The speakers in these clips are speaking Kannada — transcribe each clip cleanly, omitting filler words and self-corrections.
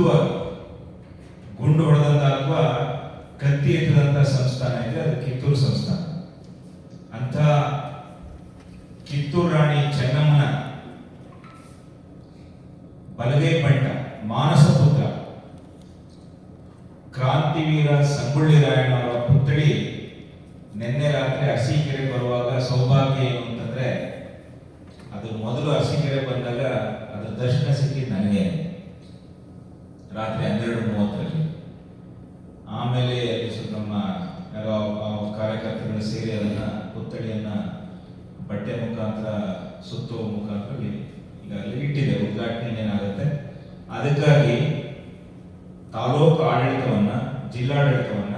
ಮೃದುವಾಗಿ ಗುಂಡು ಹೊಡೆದಂತ ಅಥವಾ ಕತ್ತಿ ಎತ್ತದಂತ ಸಂಸ್ಥಾನ ಇದೆ, ಅದು ಕಿತ್ತೂರು ಸಂಸ್ಥಾನ. ಅಂತ ಕಿತ್ತೂರು ರಾಣಿ ಚೆನ್ನಮ್ಮನ ಬಲಗೈ ಬಂಟ ಮಾನಸ ಪುತ್ರ ಕ್ರಾಂತಿವೀರ ಸಂಗೊಳ್ಳಿ ರಾಯಣ್ಣ ಅವರ ಪುತ್ಥಳಿ ನಿನ್ನೆ ರಾತ್ರಿ ಅರಸೀಕೆರೆ ಬರುವಾಗ ಸೌಭಾಗ್ಯ ಏನು ಅಂತಂದ್ರೆ, ಅದು ಮೊದಲು ಅರಸೀಕೆರೆ ಬಂದಾಗ ಅದರ ದರ್ಶನ ಸಿಕ್ಕಿದ್ದು ನನಗೆ ರಾತ್ರಿ 12:30. ಆಮೇಲೆ ನಮ್ಮ ಕಾರ್ಯಕರ್ತರು ಸೇರಿ ಅದನ್ನ ಪುತ್ಥಳಿಯನ್ನ ಬಟ್ಟೆ ಮುಖಾಂತರ ಸುತ್ತುವ ಮುಖಾಂತರ ಈಗ ಅಲ್ಲಿ ಇಟ್ಟಿದೆ. ಉದ್ಘಾಟನೆ ಏನಾಗುತ್ತೆ, ಅದಕ್ಕಾಗಿ ತಾಲೂಕು ಆಡಳಿತವನ್ನ, ಜಿಲ್ಲಾಡಳಿತವನ್ನ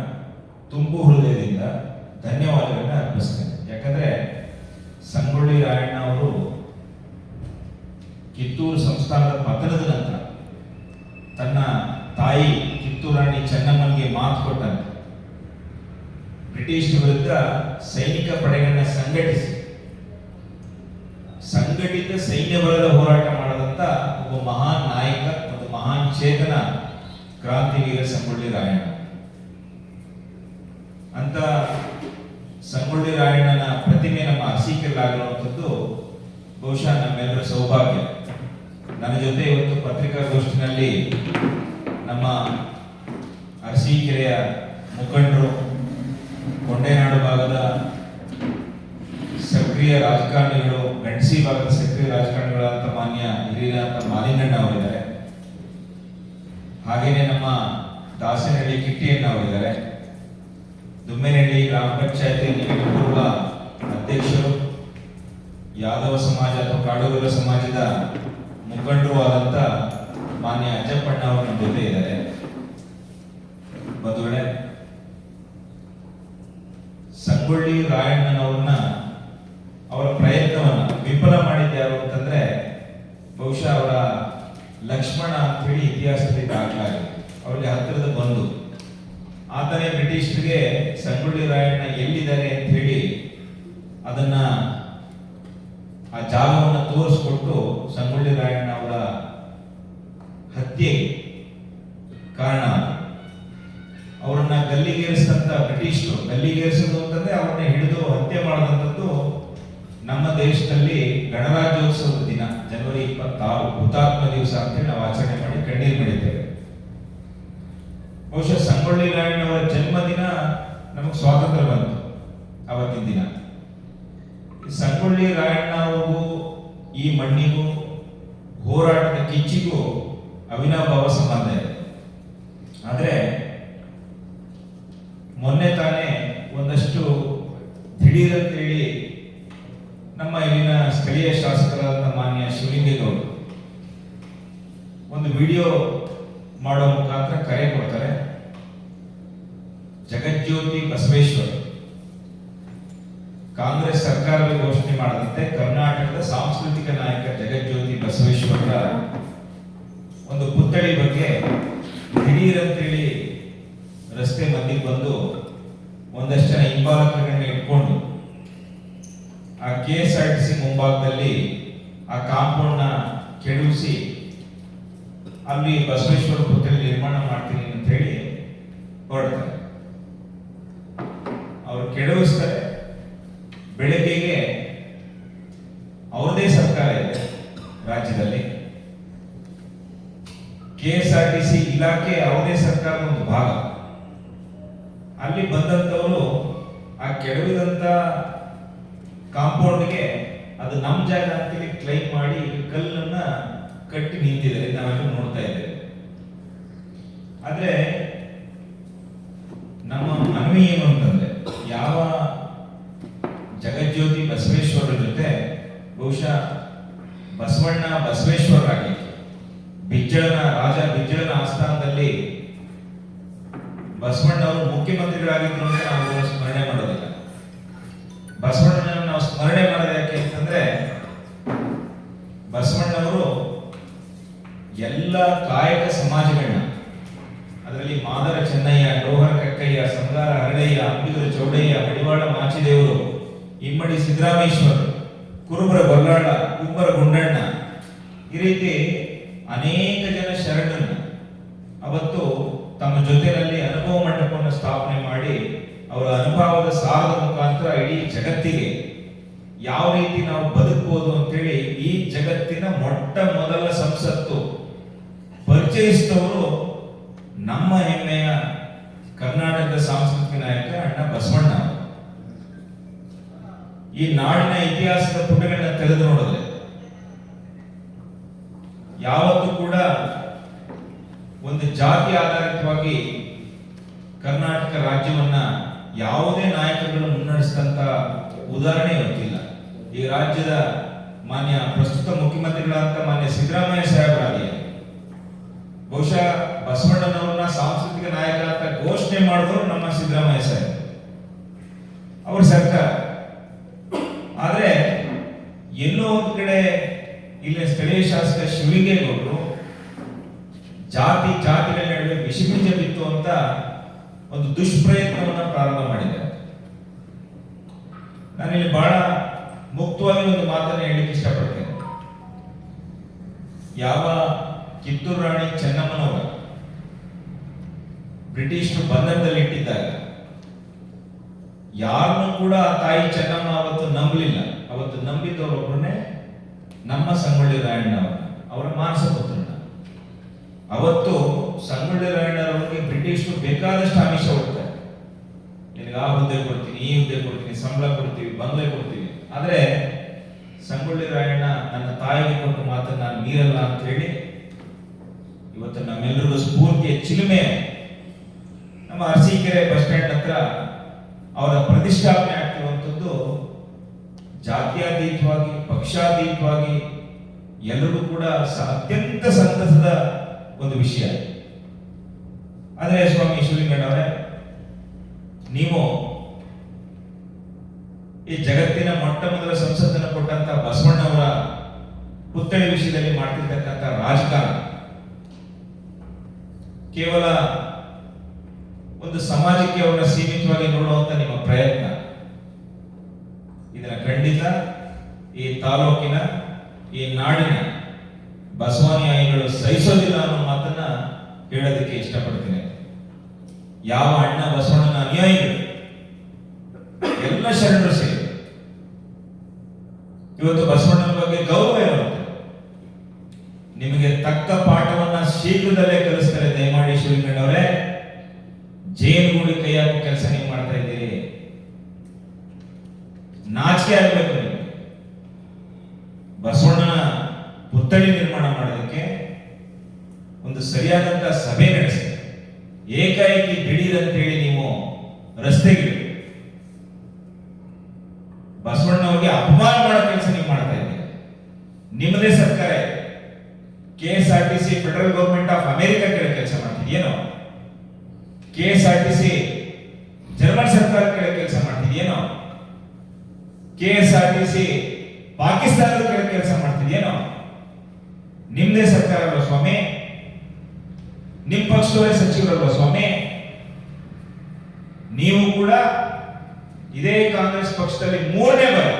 ತುಂಬು ಹೃದಯದಿಂದ ಧನ್ಯವಾದಗಳನ್ನ ಅರ್ಪಿಸ್ತೇನೆ. ಯಾಕಂದ್ರೆ ಸಂಗೊಳ್ಳಿ ರಾಯಣ್ಣ ಅವರು ಕಿತ್ತೂರು ಸಂಸ್ಥಾನದ ಪತನದ ನಂತರ ತನ್ನ ತಾಯಿ ಕಿತ್ತೂರು ರಾಣಿ ಚೆನ್ನಮ್ಮನಿಗೆ ಮಾತು ಕೊಟ್ಟಂತೆ ಬ್ರಿಟಿಷ್ ವಿರುದ್ಧ ಸೈನಿಕ ಪಡೆಗಳನ್ನ ಸಂಘಟಿತ ಸೈನ್ಯ ಬಲದ ಹೋರಾಟ ಮಾಡದಂತ ಒಬ್ಬ ಮಹಾನ್ ನಾಯಕ ಮತ್ತು ಮಹಾನ್ ಚೇತನ ಕ್ರಾಂತಿವೀರ ಸಂಗೊಳ್ಳಿ ರಾಯಣ್ಣ. ಅಂತ ಸಂಗೊಳ್ಳಿ ರಾಯಣ್ಣನ ಪ್ರತಿಮೆ ನಮ್ಮ ಅರಸೀಕೆರೆಯಲ್ಲಾಗಿರುವಂಥದ್ದು ಬಹುಶಃ ನಮ್ಮೆಲ್ಲರ ಸೌಭಾಗ್ಯ. ನನ್ನ ಜೊತೆ ಇವತ್ತು ಪತ್ರಿಕಾಗೋಷ್ಠಿನಲ್ಲಿ ನಮ್ಮ ಅರಸೀಕೆರೆಯ ಮುಖಂಡರು, ಕೊಂಡೇನಾಡು ಭಾಗದ ಸಕ್ರಿಯ ರಾಜಕಾರಣಿಗಳು, ಗಂಡಸಿ ಭಾಗದ ಸಕ್ರಿಯ ರಾಜಕಾರಣಿಗಳಂತ ಮಾನ್ಯ ಹಿರಿಯರಂತ ಮಾಲಿಂಗಣ್ಣ ಅವರಿದ್ದಾರೆ. ಹಾಗೇನೆ ನಮ್ಮ ದಾಸನಹಳ್ಳಿ ಕಿಟ್ಟಿಯಣ್ಣ ಅವರಿದ್ದಾರೆ. ದುಮ್ಮೇನಹಳ್ಳಿ ಗ್ರಾಮ ಪಂಚಾಯತಿ ನಿಕಟಪೂರ್ವ ಅಧ್ಯಕ್ಷರು, ಯಾದವ ಸಮಾಜ ಅಥವಾ ಕಾಡೂರ ಸಮಾಜದ ಮುಖಂಡರು ಆದಂತ ಮಾನ್ಯ ಅಜ್ಜಪ್ಪಣ್ಣ ಅವರು ನಮ್ಮ ಜೊತೆ ಇದ್ದಾರೆ. ಬಂಧುಗಳೇ, ಸಂಗೊಳ್ಳಿ ರಾಯಣ್ಣನವ್ರನ್ನ ಅವರ ಪ್ರಯತ್ನವನ್ನ ವಿಫಲ ಮಾಡಿದ್ದು ಯಾರು ಅಂತಂದ್ರೆ ಬಹುಶಃ ಅವರ ಲಕ್ಷ್ಮಣ ಅಂತ ಹೇಳಿ ಇತಿಹಾಸದಲ್ಲಿ ದಾಖಲಾಗಿದೆ. ಅವರಿಗೆ ಹತ್ತಿರದ ಬಂಧು. ಆತನೇ ಬ್ರಿಟಿಷರಿಗೆ ಸಂಗೊಳ್ಳಿ ರಾಯಣ್ಣ ಎಲ್ಲಿದ್ದಾರೆ ಅಂತ ಹೇಳಿ ಅದನ್ನ ಆ ಜಾಗವನ್ನು ತೋರಿಸ್ಕೊಟ್ಟು ಸಂಗೊಳ್ಳಿ ರಾಯಣ್ಣ ಅವರ ಹತ್ಯೆಗೆ ಕಾರಣ. ಅವರನ್ನ ಗಲ್ಲಿಗೇರಿಸಿದಂತ ಬ್ರಿಟಿಷರು, ಗಲ್ಲಿಗೇರಿಸೋದು ಅಂತಂದ್ರೆ ಅವ್ರನ್ನ ಹಿಡಿದು ಹತ್ಯೆ ಮಾಡಿದಂಥದ್ದು ನಮ್ಮ ದೇಶದಲ್ಲಿ ಗಣರಾಜ್ಯೋತ್ಸವದ ದಿನ ಜನವರಿ 26 ಹುತಾತ್ಮ ದಿವಸ ಅಂತೇಳಿ ನಾವು ಆಚರಣೆ ಮಾಡಿ ಕಣ್ಣೀರು ಮಾಡಿದ್ದೇವೆ. ಬಹುಶಃ ಸಂಗೊಳ್ಳಿ ರಾಯಣ್ಣ ಅವರ ಜನ್ಮದಿನ ನಮಗೆ ಸ್ವಾತಂತ್ರ್ಯ ಬಂತು ಅವತ್ತಿನ ದಿನ. ಸಂಗೊಳ್ಳಿ ರಾಯಣ್ಣ ಅವ್ರಿಗೂ ಈ ಮಣ್ಣಿಗೂ ಹೋರಾಟದ ಕಿಚ್ಚಿಗೂ ಅವಿನಾಭಾವ ಸಂಬಂಧ ಇದೆ. ಆದ್ರೆ ಮೊನ್ನೆ ತಾನೇ ಒಂದಷ್ಟು ದಿಢೀರಂತೇಳಿ ನಮ್ಮ ಇಲ್ಲಿನ ಸ್ಥಳೀಯ ಶಾಸಕರಾದ ಮಾನ್ಯ ಶಿವಲಿಂಗೇಗೌಡರು ಒಂದು ವಿಡಿಯೋ ಮಾಡೋ ಮುಖಾಂತರ ಕರೆ ಕೊಡ್ತಾರೆ. ಜಗಜ್ಯೋತಿ ಬಸವೇಶ್ವರ್ ಕಾಂಗ್ರೆಸ್ ಸರ್ಕಾರವೇ ಘೋಷಣೆ ಮಾಡದಂತೆ ಕರ್ನಾಟಕದ ಸಾಂಸ್ಕೃತಿಕ ನಾಯಕ ಜಗಜ್ಯೋತಿ ಬಸವೇಶ್ವರರ ಒಂದು ಪುತ್ಥಳಿ ಬಗ್ಗೆ ದಿಢೀರಂತೇಳಿ ರಸ್ತೆ ಮಧ್ಯಕ್ಕೆ ಬಂದು ಒಂದಷ್ಟು ಜನ ಹಿಂಬಾಲಕರನ್ನ ಇಟ್ಕೊಂಡು ಆ KSRTC ಮುಂಭಾಗದಲ್ಲಿ ಆ ಕಾಂಪೌಂಡ್ ನ ಕೆಡವಿಸಿ ಅಲ್ಲಿ ಬಸವೇಶ್ವರ ಪುತ್ಥಳಿ ನಿರ್ಮಾಣ ಮಾಡ್ತೀನಿ ಅಂತ ಹೇಳಿ ಹೊರಡ್ತಾರೆ. ಅವರು ಕೆಡವಿಸ್ತಾರೆ. ಬೆಳಗ್ಗೆಗೆ ಅವ್ರದೇ ಸರ್ಕಾರ ಇದೆ ರಾಜ್ಯದಲ್ಲಿ. KSRTC ಇಲಾಖೆ ಅವರದೇ ಸರ್ಕಾರದ ಒಂದು ಭಾಗ. ಅಲ್ಲಿ ಬಂದಂತವರು ಆ ಕೆಡವಿದಂತ ಕಾಂಪೌಂಡ್ಗೆ ಅದು ನಮ್ಮ ಜಾಗ ಅಂತೇಳಿ ಕ್ಲೈಮ್ ಮಾಡಿ ಕಲ್ಲನ್ನ ಕಟ್ಟಿ ನಿಂತಿದ್ದಾರೆ. ನಾವೆಲ್ಲ ನೋಡ್ತಾ ಇದ್ದೇವೆ. ಆದ್ರೆ ನಮ್ಮ ಮನವಿ ಏನು ಅಂತಂದ್ರೆ, ಯಾವ ಜಗಜ್ಯೋತಿ ಬಸವೇಶ್ವರರ ಜೊತೆ ಬಹುಶಃ ಬಸವಣ್ಣ ಬಸವೇಶ್ವರರಾಗಿ ರಾಜ ಬಿಜ್ಜಳನ ಆಸ್ಥಾನದಲ್ಲಿ ಬಸವಣ್ಣವರು ಮುಖ್ಯಮಂತ್ರಿಗಳಾಗಿದ್ರು ಅಂತ ನಾವು ಸ್ಮರಣೆ ಮಾಡೋದಿಲ್ಲ. ಬಸವಣ್ಣನ ನಾವು ಸ್ಮರಣೆ ಮಾಡೋದು ಯಾಕೆ ಅಂತಂದ್ರೆ, ಬಸವಣ್ಣವರು ಎಲ್ಲ ಕಾಯಕ ಸಮಾಜಗಳನ್ನ, ಅದರಲ್ಲಿ ಮಾದರ ಚೆನ್ನಯ್ಯ, ಡೋಹರ ಕಕ್ಕಯ್ಯ, ಸಂಗಾರ ಹರಳಯ್ಯ, ಅಂಬಿಗರ ಚೌಡಯ್ಯ, ಮಡಿವಾಳ ಮಾಚಿದೇವರು, ಇಮ್ಮಡಿ ಸಿದ್ದರಾಮೇಶ್ವರ್, ಕುರುಬರ ಗೊಲ್ಲಾಳ, ಕುಂಬರ ಗುಂಡಣ್ಣ, ಈ ರೀತಿ ಅನೇಕ ಜನ ಶರಣರನ್ನ ತಮ್ಮ ಜೊತೆಯಲ್ಲಿ ಅನುಭವ ಮಂಟಪವನ್ನು ಸ್ಥಾಪನೆ ಮಾಡಿ ಅವರ ಅನುಭವದ ಸಾರದ ಮುಖಾಂತರ ಇಡೀ ಜಗತ್ತಿಗೆ ಯಾವ ರೀತಿ ನಾವು ಬದುಕಬಹುದು ಅಂತೇಳಿ ಈ ಜಗತ್ತಿನ ಮೊಟ್ಟ ಮೊದಲ ಸಂಸತ್ತು ಪರಿಚಯಿಸಿದವರು ನಮ್ಮ ಹೆಮ್ಮೆಯ ಕರ್ನಾಟಕದ ಸಾಂಸ್ಕೃತಿಕ ನಾಯಕ ಅಣ್ಣ ಬಸವಣ್ಣ. ಈ ನಾಡಿನ ಇತಿಹಾಸದ ಪುಟಗಳನ್ನ ತೆಗೆದು ನೋಡಿದ್ರೆ ಯಾವತ್ತೂ ಕೂಡ ಒಂದು ಜಾತಿ ಆಧಾರಿತವಾಗಿ ಕರ್ನಾಟಕ ರಾಜ್ಯವನ್ನ ಯಾವುದೇ ನಾಯಕರುಗಳು ಮುನ್ನಡೆಸಿದಂತ ಉದಾಹರಣೆ ಗೊತ್ತಿಲ್ಲ. ಈ ರಾಜ್ಯದ ಮಾನ್ಯ ಪ್ರಸ್ತುತ ಮುಖ್ಯಮಂತ್ರಿಗಳಾದಂತ ಮಾನ್ಯ ಸಿದ್ದರಾಮಯ್ಯ ಸಾಹೇಬರಾಗಿ ಬಹುಶಃ ಬಸವಣ್ಣನವರನ್ನ ಸಾಂಸ್ಕೃತಿಕ ನಾಯಕ ಅಂತ ಘೋಷಣೆ ಮಾಡಿದವರು ನಮ್ಮ ಸಿದ್ದರಾಮಯ್ಯ ಸಾಹೇಬ್ ಅವ್ರ ಸರ್ಕಾರ. ಆದ್ರೆ ಎಲ್ಲೋ ಒಂದು ಕಡೆ ಇಲ್ಲಿ ಸ್ಥಳೀಯ ಶಾಸಕ ಶಿವಲಿಂಗೇಗೌಡರು ಜಾತಿಗಳ ನಡುವೆ ವಿಷಬೀಜ ಬಿತ್ತು ಅಂತ ಒಂದು ದುಷ್ಪ್ರಯತ್ನವನ್ನ ಪ್ರಾರಂಭ ಮಾಡಿದ್ದಾರೆ. ನಾನಿಲ್ಲಿ ಬಹಳ ಮುಕ್ತವಾಗಿ ಒಂದು ಮಾತನ್ನು ಹೇಳಲಿಕ್ಕೆ ಇಷ್ಟಪಡ್ತೇನೆ. ಯಾವ ಕಿತ್ತೂರು ರಾಣಿ ಚೆನ್ನಮ್ಮನವರ ಬ್ರಿಟಿಷರು ಬಂಧನದಲ್ಲಿ ಇಟ್ಟಿದ್ದಾಗ ಯಾರನ್ನು ಕೂಡ ತಾಯಿ ಚೆನ್ನಮ್ಮ ಅವತ್ತು ನಂಬಲಿಲ್ಲ. ಅವತ್ತು ನಂಬಿದವರೊಬ್ಬರನ್ನೇ ನಮ್ಮ ಸಂಗೊಳ್ಳಿ ರಾಯಣ್ಣ ಅವರ ಮಾನಸ ಪುತ್ರನ. ಅವತ್ತು ಸಂಗೊಳ್ಳಿ ರಾಯಣ್ಣರವರಿಗೆ ಬ್ರಿಟಿಷರು ಬೇಕಾದಷ್ಟು ಆಮಿಷ ಕೊಡ್ತಾರೆ. ನಿನಗೆ ಆ ಹುದ್ದೆ ಕೊಡ್ತೀನಿ, ಈ ಹುದ್ದೆ ಕೊಡ್ತೀನಿ, ಸಂಬಳ ಕೊಡ್ತೀವಿ, ಬಂಗ್ಲೆ ಕೊಡ್ತೀವಿ. ಆದ್ರೆ ಸಂಗೊಳ್ಳಿ ರಾಯಣ್ಣ ನನ್ನ ತಾಯಿಗೆ ಕೊಟ್ಟ ಮಾತನ್ನ ನಾನು ಮೀರಲ್ಲ ಅಂತ ಹೇಳಿ ಇವತ್ತು ನಮ್ಮೆಲ್ಲರಿಗೂ ಸ್ಫೂರ್ತಿಯ ಚಿಲುಮೆ ನಮ್ಮ ಅರಸೀಕೆರೆ ಬಸ್ ಸ್ಟ್ಯಾಂಡ್ ಹತ್ರ ಅವರ ಪ್ರತಿಷ್ಠಾಪನೆ ಆಗ್ತಿರುವಂಥದ್ದು ಜಾತ್ಯತೀತವಾಗಿ ಪಕ್ಷಾತೀತವಾಗಿ ಎಲ್ಲರಿಗೂ ಕೂಡ ಅತ್ಯಂತ ಸಂತಸದ ಒಂದು ವಿಷಯ. ಆದ್ರೆ ಸ್ವಾಮಿ ಶಿವಲಿಂಗಣ್ಣವರೇ, ನೀವು ಈ ಜಗತ್ತಿನ ಮೊಟ್ಟ ಮೊದಲ ಸಂಸತ್ತನ್ನು ಕೊಟ್ಟಂತ ಬಸವಣ್ಣವರ ಪುತ್ಥಳಿ ವಿಷಯದಲ್ಲಿ ಮಾಡ್ತಿರ್ತಕ್ಕಂಥ ರಾಜಕಾರಣ ಕೇವಲ ಒಂದು ಸಮಾಜಕ್ಕೆ ಅವರ ಸೀಮಿತವಾಗಿ ನೋಡುವಂತ ನಿಮ್ಮ ಪ್ರಯತ್ನ ಇದನ್ನ ಖಂಡಿತ ಈ ತಾಲೂಕಿನ ಈ ನಾಡಿನ ಬಸವಾನುಯಾಯಿಗಳು ಸಹಿಸೋದಿಲ್ಲ ಅನ್ನೋ ಮಾತನ್ನ ಹೇಳೋದಕ್ಕೆ ಇಷ್ಟಪಡ್ತೀನಿ. ಯಾವ ಅಣ್ಣ ಬಸವಣ್ಣನ ಅನುಯಾಯಿಗಳು ಎಲ್ಲ ಶರಣರು ಸೇರಿ ಇವತ್ತು ಬಸವಣ್ಣನ ಬಗ್ಗೆ ಗೌರವ ಇರುತ್ತೆ. ನಿಮಗೆ ತಕ್ಕ ಪಾಠವನ್ನ ಶೀಘ್ರದಲ್ಲೇ ಕಲಿಸ್ತಾರೆ. ದಯಮಾಡಿ ಶಿವಲಿಂಗಣ್ಣವರೇ, ಜೇನುಗೂಡಿ ಕೈ ಹಾಕೋ ಕೆಲಸ ನೀವು ಮಾಡ್ತಾ ಇದ್ದೀರಿ. ನಾಚಿಕೆ ಆಗ್ಬೇಕು ನಿಮಗೆ. ಬಸವಣ್ಣನ ಪುತ್ಥಳಿ ನಿರ್ಮಾಣ ಮಾಡೋದಕ್ಕೆ ಒಂದು ಸರಿಯಾದಂತ ಸಭೆ ನಡೆಸಿ ಏಕಾಏಕಿ ದಿಢೀರ್ ಅಂತೇಳಿ ನೀವು ರಸ್ತೆಗೆ ಬಸವಣ್ಣವ್ರಿಗೆ ಅಪಮಾನ ಮಾಡೋ ಕೆಲಸ ನೀವು ಮಾಡ್ತಾ ಇದ್ದೀರಿ. ನಿಮ್ಮದೇ ಸರ್ಕಾರ KSRTC federal government of America ಕೆಳ ಕೆಲಸ ಮಾಡ್ತಿದ್ಯೇನೋ? KSRTC ಜರ್ಮನ್ ಸರ್ಕಾರ ಕೆಳ ಕೆಲಸ ಮಾಡ್ತಿದ್ಯೇನೋ? KSRTC ಪಾಕಿಸ್ತಾನದ ಕೆಳ ಕೆಲಸ ಮಾಡ್ತಿದ್ಯೇನೋ? ನಿಮ್ದೇ ಸರ್ಕಾರ ಅಲ್ವಾ ಸ್ವಾಮಿ? ನಿಮ್ ಪಕ್ಷದವರೇ ಸಚಿವರಲ್ವಾ ಸ್ವಾಮಿ? ನೀವು ಕೂಡ ಇದೇ ಕಾಂಗ್ರೆಸ್ ಪಕ್ಷದಲ್ಲಿ 3ನೇ ಬಾರಿ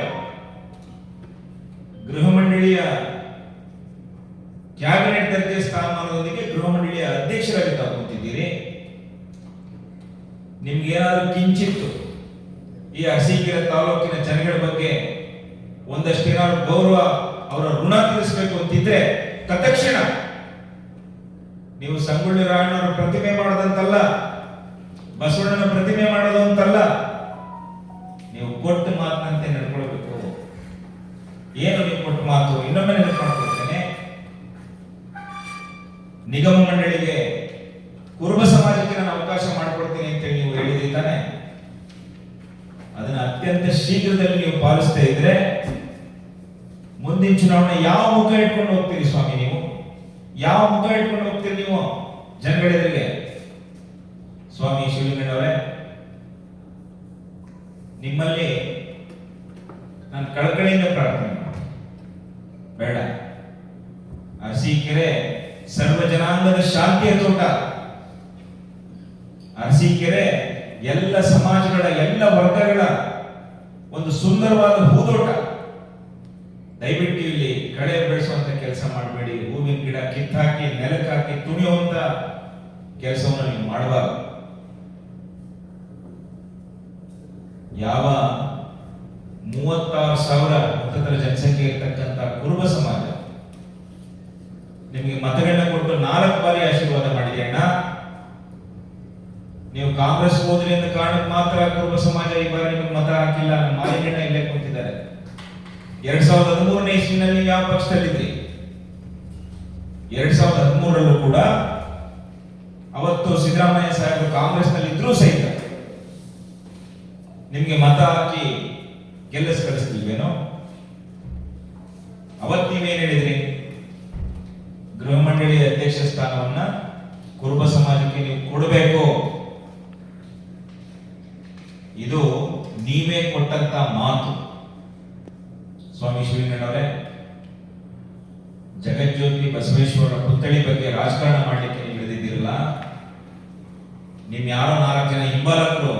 ಗೃಹ ಮಂಡಳಿಯ ಕ್ಯಾಬಿನೆಟ್ ದರ್ಜೆ ಸ್ಥಾನಮಾನದೊಂದಿಗೆ ಗೃಹ ಮಂಡಳಿಯ ಅಧ್ಯಕ್ಷರಾಗಿ ತಾವು ಕೂತಿದ್ದೀರಿ. ನಿಮ್ಗೆ ಏನಾದರೂ ಕಿಂಚಿತ್ತು ಈ ಅರಸೀಕೆರೆ ತಾಲೂಕಿನ ಜನಗಳ ಬಗ್ಗೆ ಒಂದಷ್ಟು ಏನಾದ್ರು ಗೌರವ, ಅವರ ಋಣ ತೀರಿಸಬೇಕು ಅಂತಿದ್ರೆ ತತ್ಕ್ಷಣ ನೀವು ಸಂಗೊಳ್ಳಿ ರಾಯಣ್ಣವರ ಪ್ರತಿಮೆ ಮಾಡೋದಂತಲ್ಲ, ಬಸವಣ್ಣನ ಪ್ರತಿಮೆ ಮಾಡೋದು ಅಂತಲ್ಲ, ನೀವು ಕೊಟ್ಟ ಮಾತಿನಂತೆ ನಡ್ಕೊಳ್ಬೇಕು. ಏನು ನೀವು ಕೊಟ್ಟ ಮಾತು? ಇನ್ನೊಮ್ಮೆ ನೆನಪು ಮಾಡ್ಕೊಳ್ತೇನೆ. ನಿಗಮ ಮಂಡಳಿಗೆ ಕುರುಬ ಸಮಾಜಕ್ಕೆ ನಾನು ಅವಕಾಶ ಮಾಡಿಕೊಡ್ತೀನಿ ಅಂತೇಳಿ ನೀವು ಹೇಳಿದ್ರಿ ತಾನೆ? ಅದನ್ನ ಅತ್ಯಂತ ಶೀಘ್ರದಲ್ಲಿ ನೀವು ಪಾಲಿಸ್ತಾ ಇದ್ರೆ ಮುಂದಿನ ಚುನಾವಣೆ ಯಾವ ಮುಖ ಇಟ್ಕೊಂಡು ಹೋಗ್ತೀರಿ ಸ್ವಾಮಿ? ನೀವು ಯಾವ ಮುಖ ಇಟ್ಕೊಂಡು ಹೋಗ್ತೀರಿ ನೀವು ಜನಗಳೆದುರಿಗೆ? ಸ್ವಾಮಿ ಶಿವಲಿಂಗಣ್ಣವರೇ, ನಿಮ್ಮಲ್ಲಿ ನಾನು ಕಳಕಳಿಯಿಂದ ಪ್ರಾರ್ಥನೆ ಬೇಡ. ಅರಸೀಕೆರೆ ಸರ್ವ ಜನಾಂಗದ ಶಾಂತಿಯ ತೋಟ. ಅರಸೀಕೆರೆ ಎಲ್ಲ ಸಮಾಜಗಳ ಎಲ್ಲ ವರ್ಗಗಳ ಒಂದು ಸುಂದರವಾದ ಹೂದೋಟ. ದಯವಿಟ್ಟು ಇಲ್ಲಿ ಕಳೆ ಬೆಳೆಸುವಂತ ಕೆಲಸ ಮಾಡಬೇಡಿ. ಹೂವಿನ ಗಿಡ ಕಿತ್ತಾಕಿ ನೆಲಕ್ಕಾಕಿ ತುಣಿಯುವಂತ ಕೆಲಸವನ್ನು ನೀವು ಮಾಡಬಾರದು. ಯಾವ 36,000 ಮತದಾರ ಜನಸಂಖ್ಯೆ ಇರತಕ್ಕಂಥ ಕುರುಬ ಸಮಾಜ ನಿಮಗೆ ಮತಗಳನ್ನ ಕೊಟ್ಟು 4 ಬಾರಿ ಆಶೀರ್ವಾದ ಮಾಡಿದೆ ಅಣ್ಣ. ನೀವು ಕಾಂಗ್ರೆಸ್ ಹೋದ್ರಿ ಅಂತ ಕಾರಣಕ್ಕೆ ಮಾತ್ರ ಕುರುಬ ಸಮಾಜ ಈ ಬಾರಿ ನಿಮಗೆ ಮತ ಹಾಕಿಲ್ಲ. ನಮ್ಮ ಮಾಲಿಗಣ್ಣ ಇಲ್ಲೇ ಕೂತಿದ್ದಾರೆ. 2013ನೇ ಇಸ್ವಿನಲ್ಲಿ ಯಾವ ಪಕ್ಷದಲ್ಲಿದ್ರಿ? 2013ರಲ್ಲೂ ಕೂಡ ಅವತ್ತು ಸಿದ್ದರಾಮಯ್ಯ ಸಾಹೇಬರು ಕಾಂಗ್ರೆಸ್ನಲ್ಲಿ ಇದ್ರೂ ಸಹಿತ ನಿಮ್ಗೆ ಮತ ಹಾಕಿ ಕಳಿಸ್ತಿಲ್ವೇನೋ? ಅವತ್ತು ನೀವೇನ್ ಹೇಳಿದ್ರಿ? ಗೃಹ ಮಂಡಳಿ ಅಧ್ಯಕ್ಷ ಸ್ಥಾನವನ್ನ ಕುರುಬ ಸಮಾಜಕ್ಕೆ ನೀವು ಕೊಡಬೇಕು. ಇದು ನೀವೇ ಕೊಟ್ಟಂತ ಮಾತು. ಸ್ವಾಮಿ ಶಿವಲಿಂಗಣ್ಣವರೇ, ಜಗಜ್ಯೋತಿ ಬಸವೇಶ್ವರ ಪುತ್ಥಳಿ ಬಗ್ಗೆ ರಾಜಕಾರಣ ಮಾಡಲಿಕ್ಕೆ ನೀವು ಇಳಿದಿದ್ದೀರಲ್ಲ, ನಿಮ್ ಯಾರೋ 4 ಜನ ಹಿಂಬಾಲಕರು,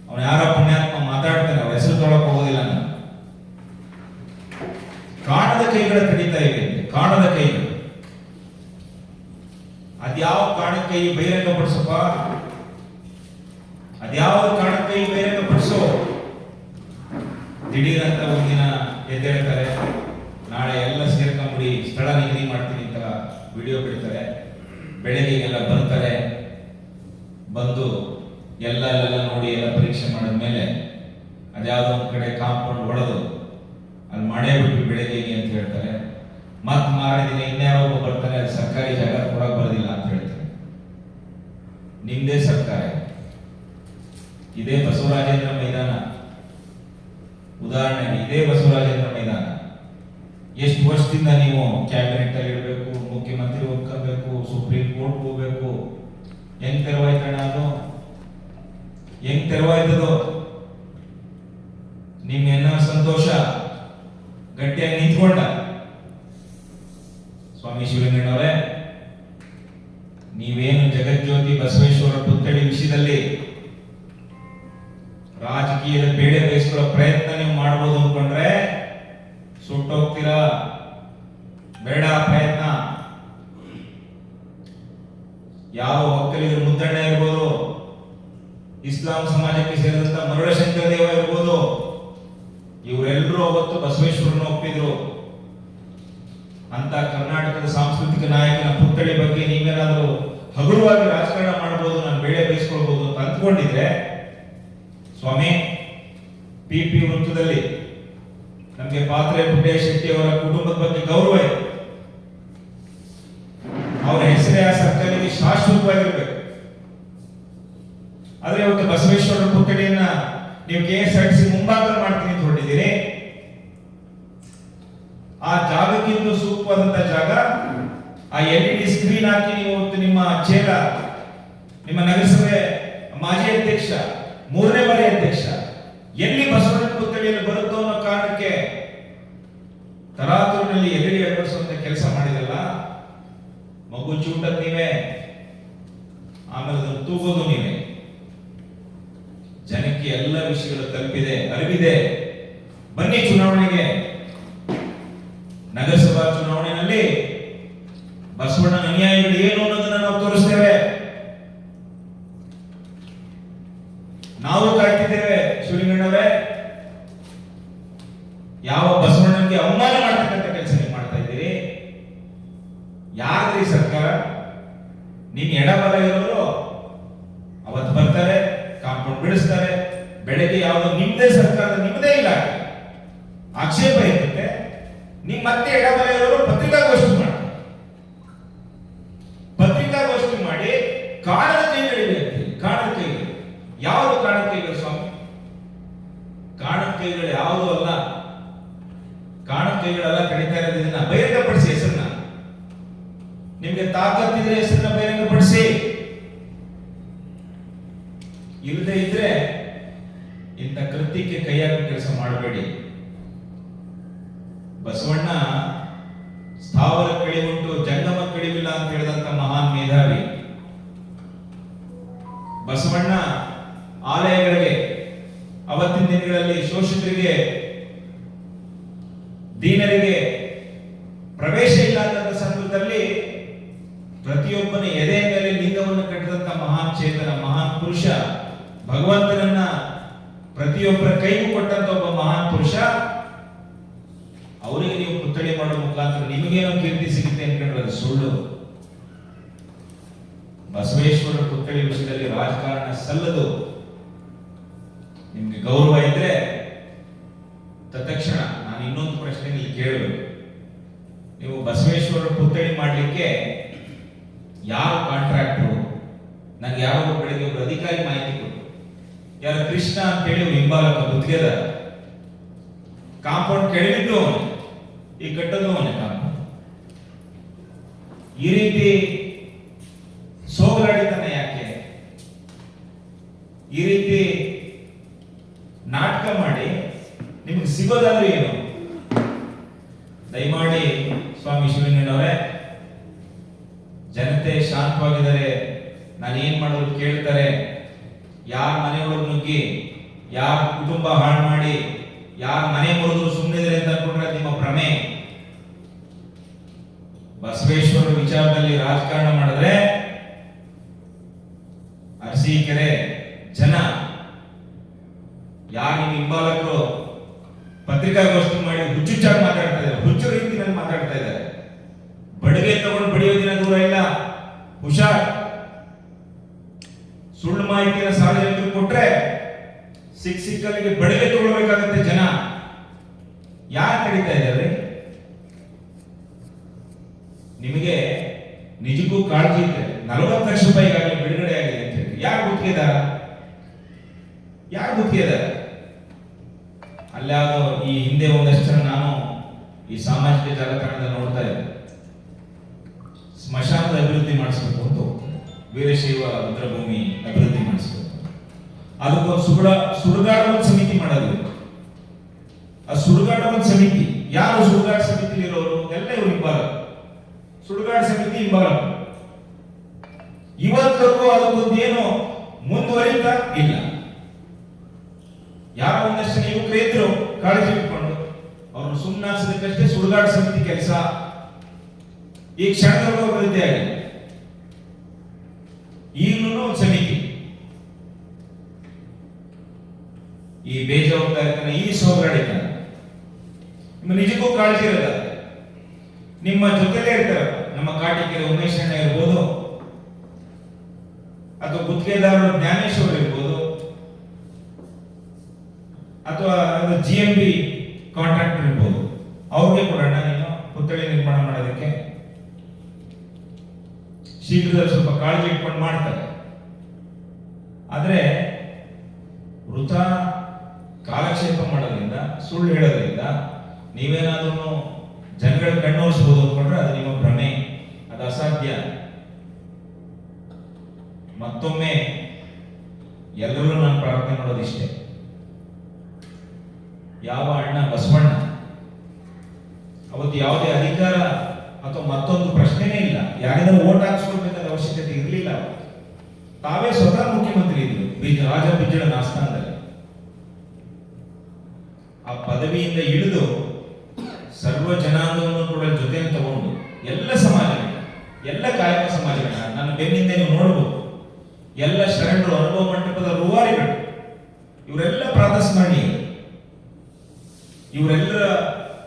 ಅವನು ಯಾರೋ ಪುಣ್ಯಾತ್ಮ ಮಾತಾಡ್ತಾನೆ, ಅವ್ರ ಹೆಸರು ತೊಳಕ್ ಹೋಗೋದಿಲ್ಲ. ನಾನು ಕಾಣದ ಕೈಗಳ ಕಡಿತಾ ಇವೆ. ಕಾಣದ ಕೈಗಳು ಅದ್ಯಾವ ಕಾಣದ ಕೈ ಬಹಿರಂಗಪಡಿಸಪ್ಪ? ಅದ್ಯಾವ ಕಾಣದ ಕೈ ಬಹಿರಂಗಪಡಿಸೋ? ದಿಢೀರಂತ ಒಂದಿನ ಎದ್ದೇಳ್ತಾರೆ, ನಾಳೆ ಎಲ್ಲ ಸೇರ್ಕೊಂಡ್ಬಿಡಿ ಸ್ಥಳ ನಿಗದಿ ಮಾಡ್ತೀನಿ ಅಂತ ವಿಡಿಯೋ ಬಿಡ್ತಾರೆ. ಬೆಳಗ್ಗೆಗೆಲ್ಲ ಬರ್ತಾರೆ, ಬಂದು ಎಲ್ಲ ನೋಡಿ ಎಲ್ಲ ಪರೀಕ್ಷೆ ಮಾಡಿದ್ಮೇಲೆ ಅದ್ಯಾವುದೋ ಒಂದ್ ಕಡೆ ಕಾಂಪೌಂಡ್ ಹೊಡೆದು ಅಲ್ಲಿ ಮಾಡೇ ಬಿಟ್ಟು ಬೆಳಗ್ಗೆಗೆ ಅಂತ ಹೇಳ್ತಾರೆ. ಮತ್ ಮಾರನೇ ದಿನ ಇನ್ಯಾರೋ ಬರ್ತಾರೆ, ಅದು ಸರ್ಕಾರಿ ಜಾಗ ಕೊಡಕ್ ಬರೋದಿಲ್ಲ ಅಂತ ಹೇಳ್ತಾರೆ. ನಿಮ್ದೇ ಸರ್ಕಾರ. ಇದೇ ಬಸವರಾಜೇಂದ್ರ ಮೈದಾನ ಉದಾಹರಣೆಗೆ, ಇದೇ ಬಸವರಾಜೇಂದ್ರ ಮೈದಾನ ಎಷ್ಟು ವರ್ಷದಿಂದ ನೀವು ಕ್ಯಾಬಿನೆಟ್ ಅಲ್ಲಿ ಇಡಬೇಕು, ಮುಖ್ಯಮಂತ್ರಿ ಒಪ್ಕೋಬೇಕು, ಸುಪ್ರೀಂ ಕೋರ್ಟ್ ಹೋಗ್ಬೇಕು. ಹೆಂಗ್ ತೆರವಾಯ್ತಣ್ಣ ಅದು? ಹೆಂಗ್ ತೆರವಾಯ್ತದು? ನಿಮ್ಮೆನ್ನ ಸಂತೋಷ ಗಟ್ಟಿಯಾಗಿ ನಿಂತ್ಕೊಂಡ. ಸ್ವಾಮಿ ಶಿವಲಿಂಗಣ್ಣವರೇ, ನೀವೇನು ಜಗಜ್ಯೋತಿ ಬಸವೇಶ್ವರ ಪುತ್ಥಳಿ ವಿಷಯದಲ್ಲಿ ರಾಜಕೀಯದ ಬೇಳೆ ಬೇಯಿಸ್ಕೊಳ್ಳೋ ಪ್ರಯತ್ನ ನೀವು ಮಾಡಬಹುದು ಅನ್ಕೊಂಡ್ರೆ ಸುಟ್ಟೋಗ್ತೀರಾ. ಬೇಡ ಪ್ರಯತ್ನ. ಯಾವ ಒಕ್ಕಲಿಗರು ಮುದ್ದಣ್ಣ ಇರ್ಬೋದು, ಇಸ್ಲಾಂ ಸಮಾಜಕ್ಕೆ ಸೇರಿದಂತ ಮರುಳಶಂಕರ ದೇವ ಇರ್ಬೋದು, ಇವರೆಲ್ಲರೂ ಅವತ್ತು ಬಸವೇಶ್ವರನ ಒಪ್ಪಿದ್ರು. ಅಂತ ಕರ್ನಾಟಕದ ಸಾಂಸ್ಕೃತಿಕ ನಾಯಕನ ಪುತ್ಥಳಿ ಬಗ್ಗೆ ನೀವೇನಾದ್ರೂ ಹಗುರವಾಗಿ ರಾಜಕಾರಣ ಮಾಡಬಹುದು, ನಾನು ಬೇಳೆ ಬೇಯಿಸ್ಕೊಳ್ಬಹುದು ಅಂತ ಅಂದ್ಕೊಂಡಿದ್ರೆ, ಸ್ವಾಮಿ ಪಿ ವೃತ್ತದಲ್ಲಿ ನಮಗೆ ಪಾತ್ರೆ ಪುಟ್ಟಯ್ಯ ಶೆಟ್ಟಿ ಅವರ ಕುಟುಂಬದ ಬಗ್ಗೆ ಗೌರವ ಇದೆ. ಅವರ ಹೆಸರೇ ಆ ಸರ್ಕಾರಕ್ಕೆ ಶಾಶ್ವತವಾಗಿರ್ಬೇಕು. ಆದ್ರೆ ಇವತ್ತು ಬಸವೇಶ್ವರ ಪುತ್ಥಳಿಯನ್ನ ನೀವು KSRTC ಮುಂಭಾಗ ಮಾಡ್ತೀನಿ ಅಂತ ಹೊರಟಿದ್ದೀರಿ. ಆ ಜಾಗಕ್ಕಿಂತ ಸೂಕ್ತವಾದಂತ ಜಾಗ, ಆ LED ಸ್ಕ್ರೀನ್ ಹಾಕಿ ನೀವು ಇವತ್ತು ನಿಮ್ಮ ಚೇಲ, ನಿಮ್ಮ ನಗರಸಭೆ ಮಾಜಿ ಅಧ್ಯಕ್ಷ, 3ನೇ ಬಾರಿ ಅಧ್ಯಕ್ಷ, ಎಲ್ಲಿ ಬಸವಣ್ಣ ಪುತ್ಥಳಿಯಲ್ಲಿ ಬರುತ್ತೋ ಅನ್ನೋ ಕಾರಣಕ್ಕೆ ತರಾತುರಿನಲ್ಲಿ LED ಅಳವಡಿಸುವಂತ ಕೆಲಸ ಮಾಡಿದಲ್ಲ. ಮಗು ಚೂಟದ್ ನೀವೇ, ಆಮೇಲೆ ಅದನ್ನು ತೂಗೋದು ನೀವೇ. ಜನಕ್ಕೆ ಎಲ್ಲ ವಿಷಯಗಳು ತಲುಪಿದೆ, ಅರಿವಿದೆ. ಬನ್ನಿ ಚುನಾವಣೆಗೆ. ನಗರಸಭಾ ಚುನಾವಣೆಯಲ್ಲಿ ಬಸವಣ್ಣನ ಅನ್ಯಾಯಗಳು ಏನು ಅನ್ನೋದನ್ನ ನಾವು ತೋರಿಸ್ತೇವೆ. ನಾವು ಕಾಯ್ತಿದ್ದೇವೆ. ಶಿವಲಿಂಗಣ್ಣವರೇ, ಯಾವ ಬಸವಣ್ಣನಿಗೆ ಅವಮಾನ ಮಾಡ್ತಕ್ಕಂಥ ಕೆಲಸ ನೀವು ಮಾಡ್ತಾ ಇದ್ದೀರಿ? ಯಾರ್ದ್ರಿ ಸರ್ಕಾರ? ನಿನ್ ಎಡಬಲ ಇರೋರು ಅವತ್ತು ಬರ್ತಾರೆ, ಕಾಂಪೌಂಡ್ ಬಿಡಿಸ್ತಾರೆ. ಬೆಳಗ್ಗೆ ಯಾವುದೋ ನಿಮ್ದೇ ಸರ್ಕಾರದ ನಿಮ್ಮದೇ ಇಲಾಖೆ ಆಕ್ಷೇಪ ಇರುತ್ತೆ, ನಿಮ್ ಮತ್ತೆ ಎಡಬಲ ಇರೋರು ಪತ್ರಿಕಾಗೋಷ್ಠಿ ಮಾಡ್ತಾರೆ. ಪತ್ರಿಕಾಗೋಷ್ಠಿ ಮಾಡಿ ಕಾಣದ ಕೈಗಳಿವೆ ಅಂತೀವಿ. ಕಾಣದ ಕೈಗಳು ಯಾವುದು? ಕಾಣದ ಕೈಗಳು ಸ್ವಾಮಿ? ಕಾಣದ ಕೈಗಳು ಯಾವುದು ಅಲ್ಲ. ಕಾಣದ ಕೈಗಳೆಲ್ಲ ಕಡಿತಾ ಇರೋದನ್ನ ಬಹಿರಂಗಪಡಿಸಿ ಹೆಸರನ್ನ. ನಿಮ್ಗೆ ತಾಕತ್ತಿದ್ರೆ ಹೆಸರನ್ನ ಬಹಿರಂಗಪಡಿಸಿ. ಇಲ್ಲದೆ ಇದ್ರೆ ಇಂಥ ಕೃತ್ಯಕ್ಕೆ ಕೈಯಾಗ ಕೆಲಸ ಮಾಡಬೇಡಿ. ಬಸವಣ್ಣ ಸ್ಥಾವರ ಕಳಿವುಂಟು ಜಂಗಮ ಕಳಿವಿಲ್ಲ ಅಂತ ಹೇಳಿದಂತ ಮಹಾನ್ ಮೇಧಾವಿ. ಬಸವಣ್ಣ ಆಲಯಗಳಿಗೆ ಅವತ್ತಿನ ದಿನಗಳಲ್ಲಿ ಶೋಷಿತರಿಗೆ, ದೀನರಿಗೆ ಪ್ರವೇಶ ಇಲ್ಲ ಅಂತ ಸಂದರ್ಭದಲ್ಲಿ ಪ್ರತಿಯೊಬ್ಬನ ಎದೆ ಮೇಲೆ ಲಿಂಗ ಜಗವನ್ನು ಕಟ್ಟಿದಂತ ಮಹಾನ್ ಚೇತನ, ಮಹಾನ್ ಪುರುಷ, ಭಗವಂತನನ್ನ ಪ್ರತಿಯೊಬ್ಬರ ಕೈಗೂ ಕೊಟ್ಟಂತ ಒಬ್ಬ ಮಹಾನ್ ಪುರುಷ, ಅವರಿಗೆ ನೀವು ಪುತ್ಥಳಿ ಮಾಡೋ ಮುಖಾಂತರ ನಿಮಗೇನೋ ಕೀರ್ತಿ ಸಿಗುತ್ತೆ ಅನ್ಕೊಂಡ್ರೆ ಅದು ಸುಳ್ಳು. ಬಸವೇಶ್ವರ ಪುತ್ಥಳಿ ವಿಷಯದಲ್ಲಿ ರಾಜಕಾರಣ ಸಲ್ಲದು. ನಿಮ್ಗೆ ಗೌರವ ಇದ್ರೆ ತತ್ಕ್ಷಣ ನಾನು ಇನ್ನೊಂದು ಪ್ರಶ್ನೆ ಇಲ್ಲಿ ಕೇಳಬೇಕು. ನೀವು ಬಸವೇಶ್ವರ ಪುತ್ಥಳಿ ಮಾಡ್ಲಿಕ್ಕೆ ಯಾರು ಕಾಂಟ್ರಾಕ್ಟರು? ನಂಗೆ ಯಾರೋ ಬೆಳಿಗ್ಗೆ ಒಬ್ಬರು ಅಧಿಕಾರಿ ಮಾಹಿತಿ ಕೊಟ್ಟರು. ಯಾರು ಕೃಷ್ಣ ಅಂತೇಳಿ ಅವ್ರು ಹಿಂಬಾಲಕ ಗುತ್ತಿಗೆದ ಕಾಂಪೌಂಡ್ ಕೆಳಗಿದ್ದು ಅವನು, ಈ ಕಟ್ಟದು ಅವನೇ ಕಾಂಪೌಂಡ್. ಈ ರೀತಿ ಸೋಗಲಾಡಿತಾನೆ ಯಾಕೆ? ಈ ರೀತಿ ನಾಟಕ ಮಾಡಿ ನಿಮಗೆ ಸಿಗೋದಾದ್ರೆ ಏನು? ದಯಮಾಡಿ ಸ್ವಾಮಿ ಶಿವಲಿಂಗಣ್ಣವರೇ, ಜನತೆ ಶಾಂತವಾಗಿದ್ದಾರೆ, ನಾನು ಏನ್ ಮಾಡೋದು ಕೇಳ್ತಾರೆ. ಯಾರ ಮನೆಯೊಳಗೆ ನುಗ್ಗಿ, ಯಾರ ಕುಟುಂಬ ಹಾಳು ಮಾಡಿ, ಯಾರ ಮನೆ ಮುರಿದ್ರು ಸುಮ್ಮನಿದ್ರೆ ಅಂತ ಅನ್ಕೊಂಡ್ರೆ ನಿಮ್ಮ ಭ್ರಮೆ. ಬಸವೇಶ್ವರ ವಿಚಾರದಲ್ಲಿ ರಾಜಕಾರಣ ಮಾಡಿದ್ರೆ ಅರಸೀಕೆರೆ ಜನ, ಯಾರು ನಿಮ್ಮ ಹಿಂಬಾಲಕರು ಪತ್ರಿಕಾಗೋಷ್ಠಿ ಮಾಡಿ ಹುಚ್ಚುಚ್ಚಾಗಿ ಮಾತಾಡ್ತಾ ಇದ್ದಾರೆ, ಹುಚ್ಚು ರೀತಿಯಲ್ಲಿ ಮಾತಾಡ್ತಾ ಇದ್ದಾರೆ. ಬಡಿಗೆ ತಗೊಂಡು ಬಡಿಯೋ ದಿನ ದೂರ ಇಲ್ಲ, ಹುಷಾರ್. ಸುಳ್ಳು ಮಾಹಿತಿಯನ್ನು ಸಾರ್ವಜನಿಕರು ಕೊಟ್ರೆ ಸಿಕ್ಕಲ್ಲಿಗೆ ಬಡಿಗೆ ತಗೊಳ್ಬೇಕಾಗತ್ತೆ ಜನ. ಯಾರು ತಡೀತಾ ಇದ್ದಾರೆ? ನಿಮಗೆ ನಿಜಕ್ಕೂ ಕಾಳಜಿ ಇದ್ರೆ 40 ಲಕ್ಷ ರೂಪಾಯಿ ಈಗಾಗಲೇ ಬಿಡುಗಡೆ ಆಗಿದೆ ಅಂತ ಹೇಳಿ ಯಾರು ಗುತ್ತಿಗೆದಾರ? ಅಲ್ಲಾದೋ ಈ ಹಿಂದೆ ಒಂದಷ್ಟು ಜನ ನಾನು ಈ ಸಾಮಾಜಿಕ ಜಾಲತಾಣದಲ್ಲಿ ನೋಡ್ತಾ ಇದ್ದೆ, ಸ್ಮಶಾನದ ಅಭಿವೃದ್ಧಿ ಮಾಡಿಸ್ಬೇಕು ಅಂತ ಹೋಗ್ತಾರೆ, ವೀರಶೈವ ರುದ್ರಭೂಮಿ ಅಭಿವೃದ್ಧಿ ಮಾಡಿಸ್ಬೇಕು, ಅದಕ್ಕೊಂದು ಸುಡುಗಾಡುವ ಸಮಿತಿ ಮಾಡೋದು. ಆ ಸುಡುಗಾಡುವ ಸಮಿತಿ ಯಾರು? ಸುಡುಗಾಡು ಸಮಿತಿ ಇರೋರು ಎಲ್ಲ ಇವರು ಹಿಂಬಾಲಕ. ಸುಡುಗಾಡು ಸಮಿತಿ ಹಿಂಬಾಲಕ. ಇವತ್ತವರೆಗೂ ಅದಕ್ಕೊಂದು ಏನು ಮುಂದುವರಿತಾ ಇಲ್ಲ. ಯಾರೋ ಒಂದಷ್ಟು ಯುವಕರು ಇದ್ರು ಕಾಳಜಿ ಇಟ್ಕೊಂಡು ಅವ್ರನ್ನು ಸುಮ್ಮನಾಗಿಸೋದಕ್ಕಷ್ಟೇ ಸುಡುಗಾಡು ಸಮಿತಿ ಕೆಲಸ. ಈ ಕ್ಷಣದವರೆಗೂ ಅಭಿವೃದ್ಧಿ ಆಗಿದೆ. ಈಗಲೂ ಒಂದು ಸಮಿತಿ ಈ ಬೇಜವಾಬ್ದಾರಿತನ, ಈ ಸೋಗಾಡಿತನ, ನಿಮ್ಮ ನಿಜಕ್ಕೂ ಕಾಳಜಿ ಇರೋದ? ನಿಮ್ಮ ಜೊತೆಲೇ ಇರ್ತಾರೆ ನಮ್ಮ ಕಾಟಿಕೆರೆ ಉಮೇಶ್ ಅಣ್ಣ ಇರ್ಬೋದು, ಅಥವಾ ಗುತ್ತಿಗೆದಾರರು ಜ್ಞಾನೇಶ್ವರ್ ಇರ್ಬೋದು, ಅಥವಾ GMB ಕಾಂಟ್ರಾಕ್ಟರ್ ಇರ್ಬೋದು, ಅವ್ರಿಗೆ ಕೊಡೋಣ ನೀನು ಪುತ್ಥಳಿ ನಿರ್ಮಾಣ ಮಾಡೋದಕ್ಕೆ. ಶೀಘ್ರದಲ್ಲಿ ಸ್ವಲ್ಪ ಕಾಳಜಿ ಇಟ್ಕೊಂಡು ಮಾಡ್ತಾರೆ. ಆದ್ರೆ ವೃಥಾ ಕಾಲಕ್ಷೇಪ ಮಾಡೋದ್ರಿಂದ, ಸುಳ್ಳು ಹೇಳೋದ್ರಿಂದ ನೀವೇನಾದ್ರೂ ಜನಗಳ ಕಣ್ಣೋರಿಸಬಹುದು ಅಂದ್ಕೊಂಡ್ರೆ ಅದು ನಿಮ್ಮ ಭ್ರಮೆ, ಅದು ಅಸಾಧ್ಯ. ಮತ್ತೊಮ್ಮೆ ಎಲ್ಲರೂ ನಾನು ಪ್ರಾರ್ಥನೆ ಮಾಡೋದಿಷ್ಟೇ, ಯಾವ ಅಣ್ಣ ಬಸವಣ್ಣ ಅವತ್ತು ಯಾವುದೇ ಅಧಿಕಾರ ಅಥವಾ ಮತ್ತೊಂದು ಪ್ರಶ್ನೆನೇ ಇಲ್ಲ, ಯಾರಿಗಾದ್ರೂ ಓಟ್ ಹಾಕ್ಸ್ಕೊಳ್ಬೇಕಾದ ಅವಶ್ಯಕತೆ ಇರಲಿಲ್ಲ. ತಾವೇ ಸ್ವತಃ ಮುಖ್ಯಮಂತ್ರಿ ಇದ್ರು ರಾಜ ಬಿಜ್ಜಳನ ಆಸ್ಥಾನದಲ್ಲಿ. ಆ ಪದವಿಯಿಂದ ಇಳಿದು ಸರ್ವ ಜನಾಂಗವನ್ನು ಕೂಡ ಜೊತೆ ತಗೊಂಡು ಎಲ್ಲ ಸಮಾಜಗಳ, ಎಲ್ಲ ಕಾಯಕ ಸಮಾಜಗಳ ನನ್ನ ಬೆನ್ನಿಂದ ನೀವು ನೋಡಬಹುದು. ಎಲ್ಲ ಶರಣರು, ಅನುಭವ ಮಂಟಪದ ರೂವಾರಿಗಳು, ಇವರೆಲ್ಲ ಪ್ರಾತಸ್ಮರಣೀಯರು. ಇವರೆಲ್ಲರ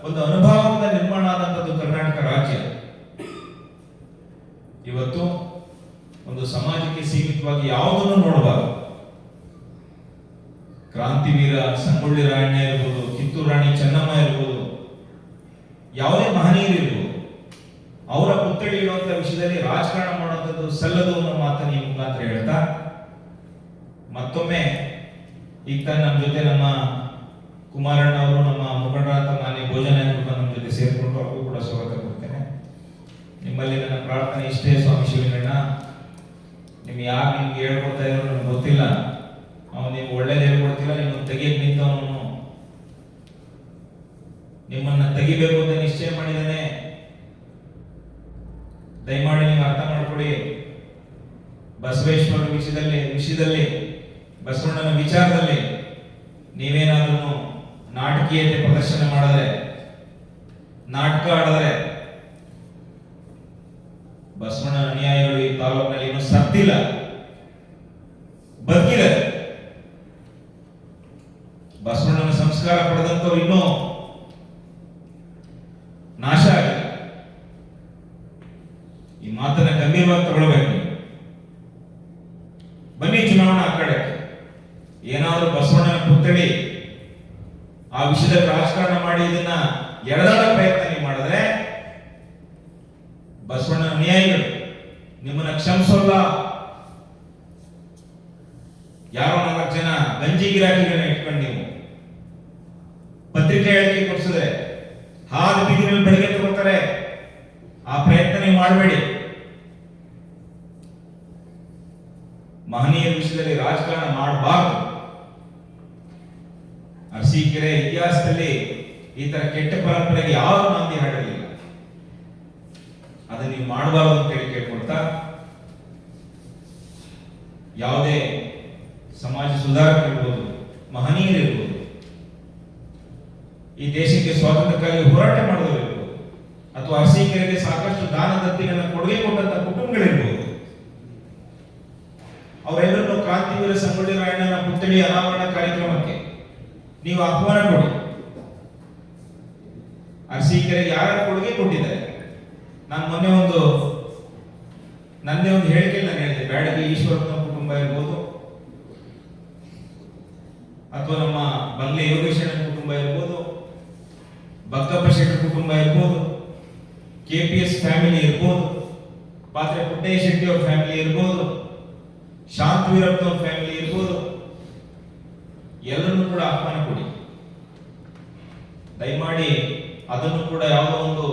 ಒಂದು ಅನುಭವದಿಂದ ನಿರ್ಮಾಣ ಆದಂಥದ್ದು ಕರ್ನಾಟಕ ರಾಜ್ಯ. ಇವತ್ತು ಒಂದು ಸಮಾಜಕ್ಕೆ ಸೀಮಿತವಾಗಿ ಯಾವುದನ್ನು ನೋಡಬಾರದು. ಕ್ರಾಂತಿವೀರ ಸಂಗೊಳ್ಳಿ ರಾಯಣ್ಣ ಇರ್ಬೋದು, ಕಿತ್ತೂರು ರಾಣಿ ಚೆನ್ನಮ್ಮ ಇರ್ಬೋದು, ಯಾವುದೇ ಮಹನೀಯರು ಇರ್ಬೋದು, ಅವರ ಪುತ್ಥಳಿ ಇಡುವಂತ ವಿಷಯದಲ್ಲಿ ರಾಜಕಾರಣ ಮಾಡುವಂಥದ್ದು ಸಲ್ಲದು ಅನ್ನೋ ಮಾತನ್ನು ಈ ಮುಖಾಂತರ ಹೇಳ್ತಾ, ಮತ್ತೊಮ್ಮೆ ಈಗ ನಮ್ಮ ಜೊತೆ ನಮ್ಮ ಕುಮಾರಣ್ಣ ಅವರು, ನಮ್ಮ ಮುಖಂಡರಾದ ಮಾನ್ಯ ಭೋಜನ ನಮ್ಮ ಜೊತೆ ಸೇರಿಕೊಂಡು ಅವ್ರಿಗೂ ಕೂಡ ಸ್ವಾಗತ ಕೊಡ್ತೇನೆ. ನಿಮ್ಮಲ್ಲಿ ನನ್ನ ಪ್ರಾರ್ಥನೆ ಇಷ್ಟೇ, ಸ್ವಾಮಿ ಶಿವಲಿಂಗಣ್ಣ, ಯಾರು ನಿಮ್ಗೆ ಹೇಳ್ಕೊಡ್ತಾ ಇದ್ರು ನನಗೆ ಗೊತ್ತಿಲ್ಲ. ಅವನು ನೀವು ಒಳ್ಳೇದು ಹೇಳ್ಕೊಡ್ತಿಲ್ಲ, ನಿಮ್ಮನ್ನು ತೆಗಿಯಕ್ಕೆ ನಿಂತವನು ನಿಮ್ಮನ್ನ ತೆಗಿಬೇಕು ಅಂತ ನಿಶ್ಚಯ ಮಾಡಿದ್ದಾನೆ. ದಯಮಾಡಿ ನೀವು ಅರ್ಥ ಮಾಡ್ಕೊಡಿ. ಬಸವೇಶ್ವರ ವಿಷಯದಲ್ಲಿ ಬಸವಣ್ಣನ ವಿಚಾರದಲ್ಲಿ ನೀವೇನಾದ್ರೂ ನಾಟಕೀಯತೆ ಪ್ರದರ್ಶನ ಮಾಡಿದ್ರೆ, ನಾಟಕ ಆಡಿದ್ರೆ, ಬಸವಣ್ಣನ ಅನುಯಾಯಿಗಳು ಈ ತಾಲೂಕಿನಲ್ಲಿ ಇನ್ನೂ ಸತ್ತಿಲ್ಲ, ಬದುಕಿದೆ. ಬಸವಣ್ಣನ ಸಂಸ್ಕಾರ ಪಡೆದಂತವ್ರು ಇನ್ನೂ ನಾಶ ಆಗಿಲ್ಲ. ಈ ಮಾತನ್ನ ಗಂಭೀರವಾಗಿ ತಗೊಳ್ಬೇಕು. ಬನ್ನಿ ಚುನಾವಣಾ ಅಖಾಡೆ ಏನಾದ್ರೂ ಬಸವಣ್ಣನ ಪುತ್ಥಳಿ ಆ ವಿಷಯದಲ್ಲಿ ರಾಜಕಾರಣ ಮಾಡಿ ಇದನ್ನ ಎಳೆದಾಡ ಪ್ರಯತ್ನ ನೀವು ಮಾಡಿದ್ರೆ ಬಸವಣ್ಣನ ಅನುಯಾಯಿಗಳು ನಿಮ್ಮನ್ನ ಕ್ಷಮಿಸೋಲ್ಲ. ಯಾರೋ 4 ಜನ ಗಂಜಿ ಗಿರಾಕಿಗಳನ್ನ ಇಟ್ಕೊಂಡು ನೀವು ಪತ್ರಿಕೆ ಹೇಳಿಕೆ ಕೊಡಿಸಿದ್ರೆ ಹಾಲು ಬೀದಿನಲ್ಲಿ ಬೆಳಗ್ಗೆ ತಗೋತಾರೆ. ಆ ಪ್ರಯತ್ನ ನೀವು ಮಾಡಬೇಡಿ. ಮಹನೀಯರ ವಿಷಯದಲ್ಲಿ ರಾಜಕಾರಣ ಮಾಡಬಾರದು. ಅರಸೀಕೆರೆ ಇತಿಹಾಸದಲ್ಲಿ ಈ ತರ ಕೆಟ್ಟ ಪರಂಪರೆಗೆ ಯಾರು ನಾಂದಿ ಹಾಡಿರಲಿಲ್ಲ. ಅದನ್ನ ನೀವು ಮಾಡಬಾರದು ಅಂತ ಹೇಳಿ ಕೇಳ್ಕೊಳ್ತಾ, ಯಾವುದೇ ಸಮಾಜ ಸುಧಾರಕರಿರ್ಬೋದು, ಮಹನೀಯರಿರ್ಬೋದು, ಈ ದೇಶಕ್ಕೆ ಸ್ವಾತಂತ್ರ್ಯಕ್ಕಾಗಿ ಹೋರಾಟ ಮಾಡೋರಿರ್ಬೋದು, ಅಥವಾ ಅರಸೀಕೆರೆಗೆ ಸಾಕಷ್ಟು ದಾನ ದತ್ತಿಗಳನ್ನು ಕೊಡುಗೆ ಕೊಟ್ಟಂತ ಕುಟುಂಬಗಳಿರ್ಬೋದು, ಅವರೆಲ್ಲರನ್ನು ಕ್ರಾಂತಿವೀರ ಸಂಗೊಳ್ಳಿ ರಾಯಣ್ಣನ ಪುತ್ಥಳಿ ಅನಾವರಣ ಕಾರ್ಯಕ್ರಮಕ್ಕೆ ನೀವು ಆಹ್ವಾನ ಕೊಡಿ. ಅರಸೀಕೆರೆಗೆ ಯಾರ ಕೊಡುಗೆ ಕೊಟ್ಟಿದ್ದಾರೆ? ನಾನು ಮೊನ್ನೆ ನನ್ನೇ ಒಂದು ಹೇಳಿಕೆ ನಾನು ಹೇಳಿದೆ. ಬ್ಯಾಡಗಿ ಈಶ್ವರಪ್ಪನ ಕುಟುಂಬ ಇರ್ಬೋದು, ಅಥವಾ ನಮ್ಮ ಬಂಗ್ಲೆ ಯೋಗೇಶನ ಕುಟುಂಬ ಇರ್ಬೋದು, ಬಕ್ಕಪ್ಪ ಶೆಟ್ಟಿ ಕುಟುಂಬ ಇರ್ಬೋದು, KPS ಫ್ಯಾಮಿಲಿ ಇರ್ಬೋದು, ಪಾತ್ರೆ ಪುಟ್ಟಯ್ಯ ಶೆಟ್ಟಿ ಅವ್ರ ಫ್ಯಾಮಿಲಿ ಇರ್ಬೋದು, ಶಾಂತವೀರಪ್ಪನ ಫ್ಯಾಮಿಲಿ ಇರ್ಬೋದು, ಎಲ್ಲರನ್ನೂ ಕೂಡ ಆಹ್ವಾನ ಕೊಡಿ. ದಯಮಾಡಿ ಅದನ್ನು ಕೂಡ ಯಾವುದೋ ಒಂದು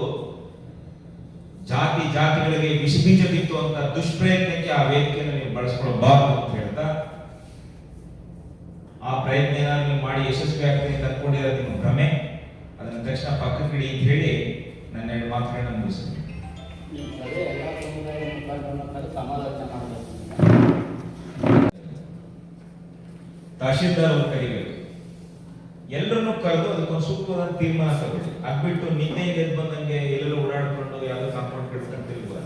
ಜಾತಿಗಳಿಗೆ ವಿಷಬೀಜ ಬಿತ್ತು ಅಂತ ದುಷ್ಪ್ರಯತ್ನಕ್ಕೆ ಆ ವೇದಿಕೆಯನ್ನು ನೀವು ಬಳಸ್ಕೊಳ್ಬಾರ್ದು ಅಂತ ಹೇಳ್ತಾ, ಆ ಪ್ರಯತ್ನ ಏನಾದ್ರು ನೀವು ಮಾಡಿ ಯಶಸ್ವಿ ಆಗ್ತದೆ ಅಂತ ಅನ್ಕೊಂಡಿರೋದು ನಿಮ್ಮ ಭ್ರಮೆ. ಅದನ್ನ ತಕ್ಷಣ ಪಕ್ಕಕ್ಕಿಡಿ ಅಂತ ಹೇಳಿ ನನ್ನ 2 ಮಾತುಗಳನ್ನ ಮುಗಿಸ್ತೀನಿ. ತಹಶೀಲ್ದಾರ್ ಅವರು ಕರಿಬೇಕು, ಎಲ್ಲರನ್ನೂ ಕರೆದು ಅದಕ್ಕೊಂದು ಸೂಕ್ತವಾದ ತೀರ್ಮಾನ ತಗೊಳ್ಳಿ. ಅದ್ಬಿಟ್ಟು ನಿನ್ನೆ ಎದ್ದು ಬಂದಂಗೆ ಎಲ್ಲೆಲ್ಲೋ ಓಡಾಡ್ಕೊಂಡು ಯಾವ್ದೋ ಕಾಂಪೌಂಡ್ ಕಟ್ಕೊಂಡು ತಿರುಗುವ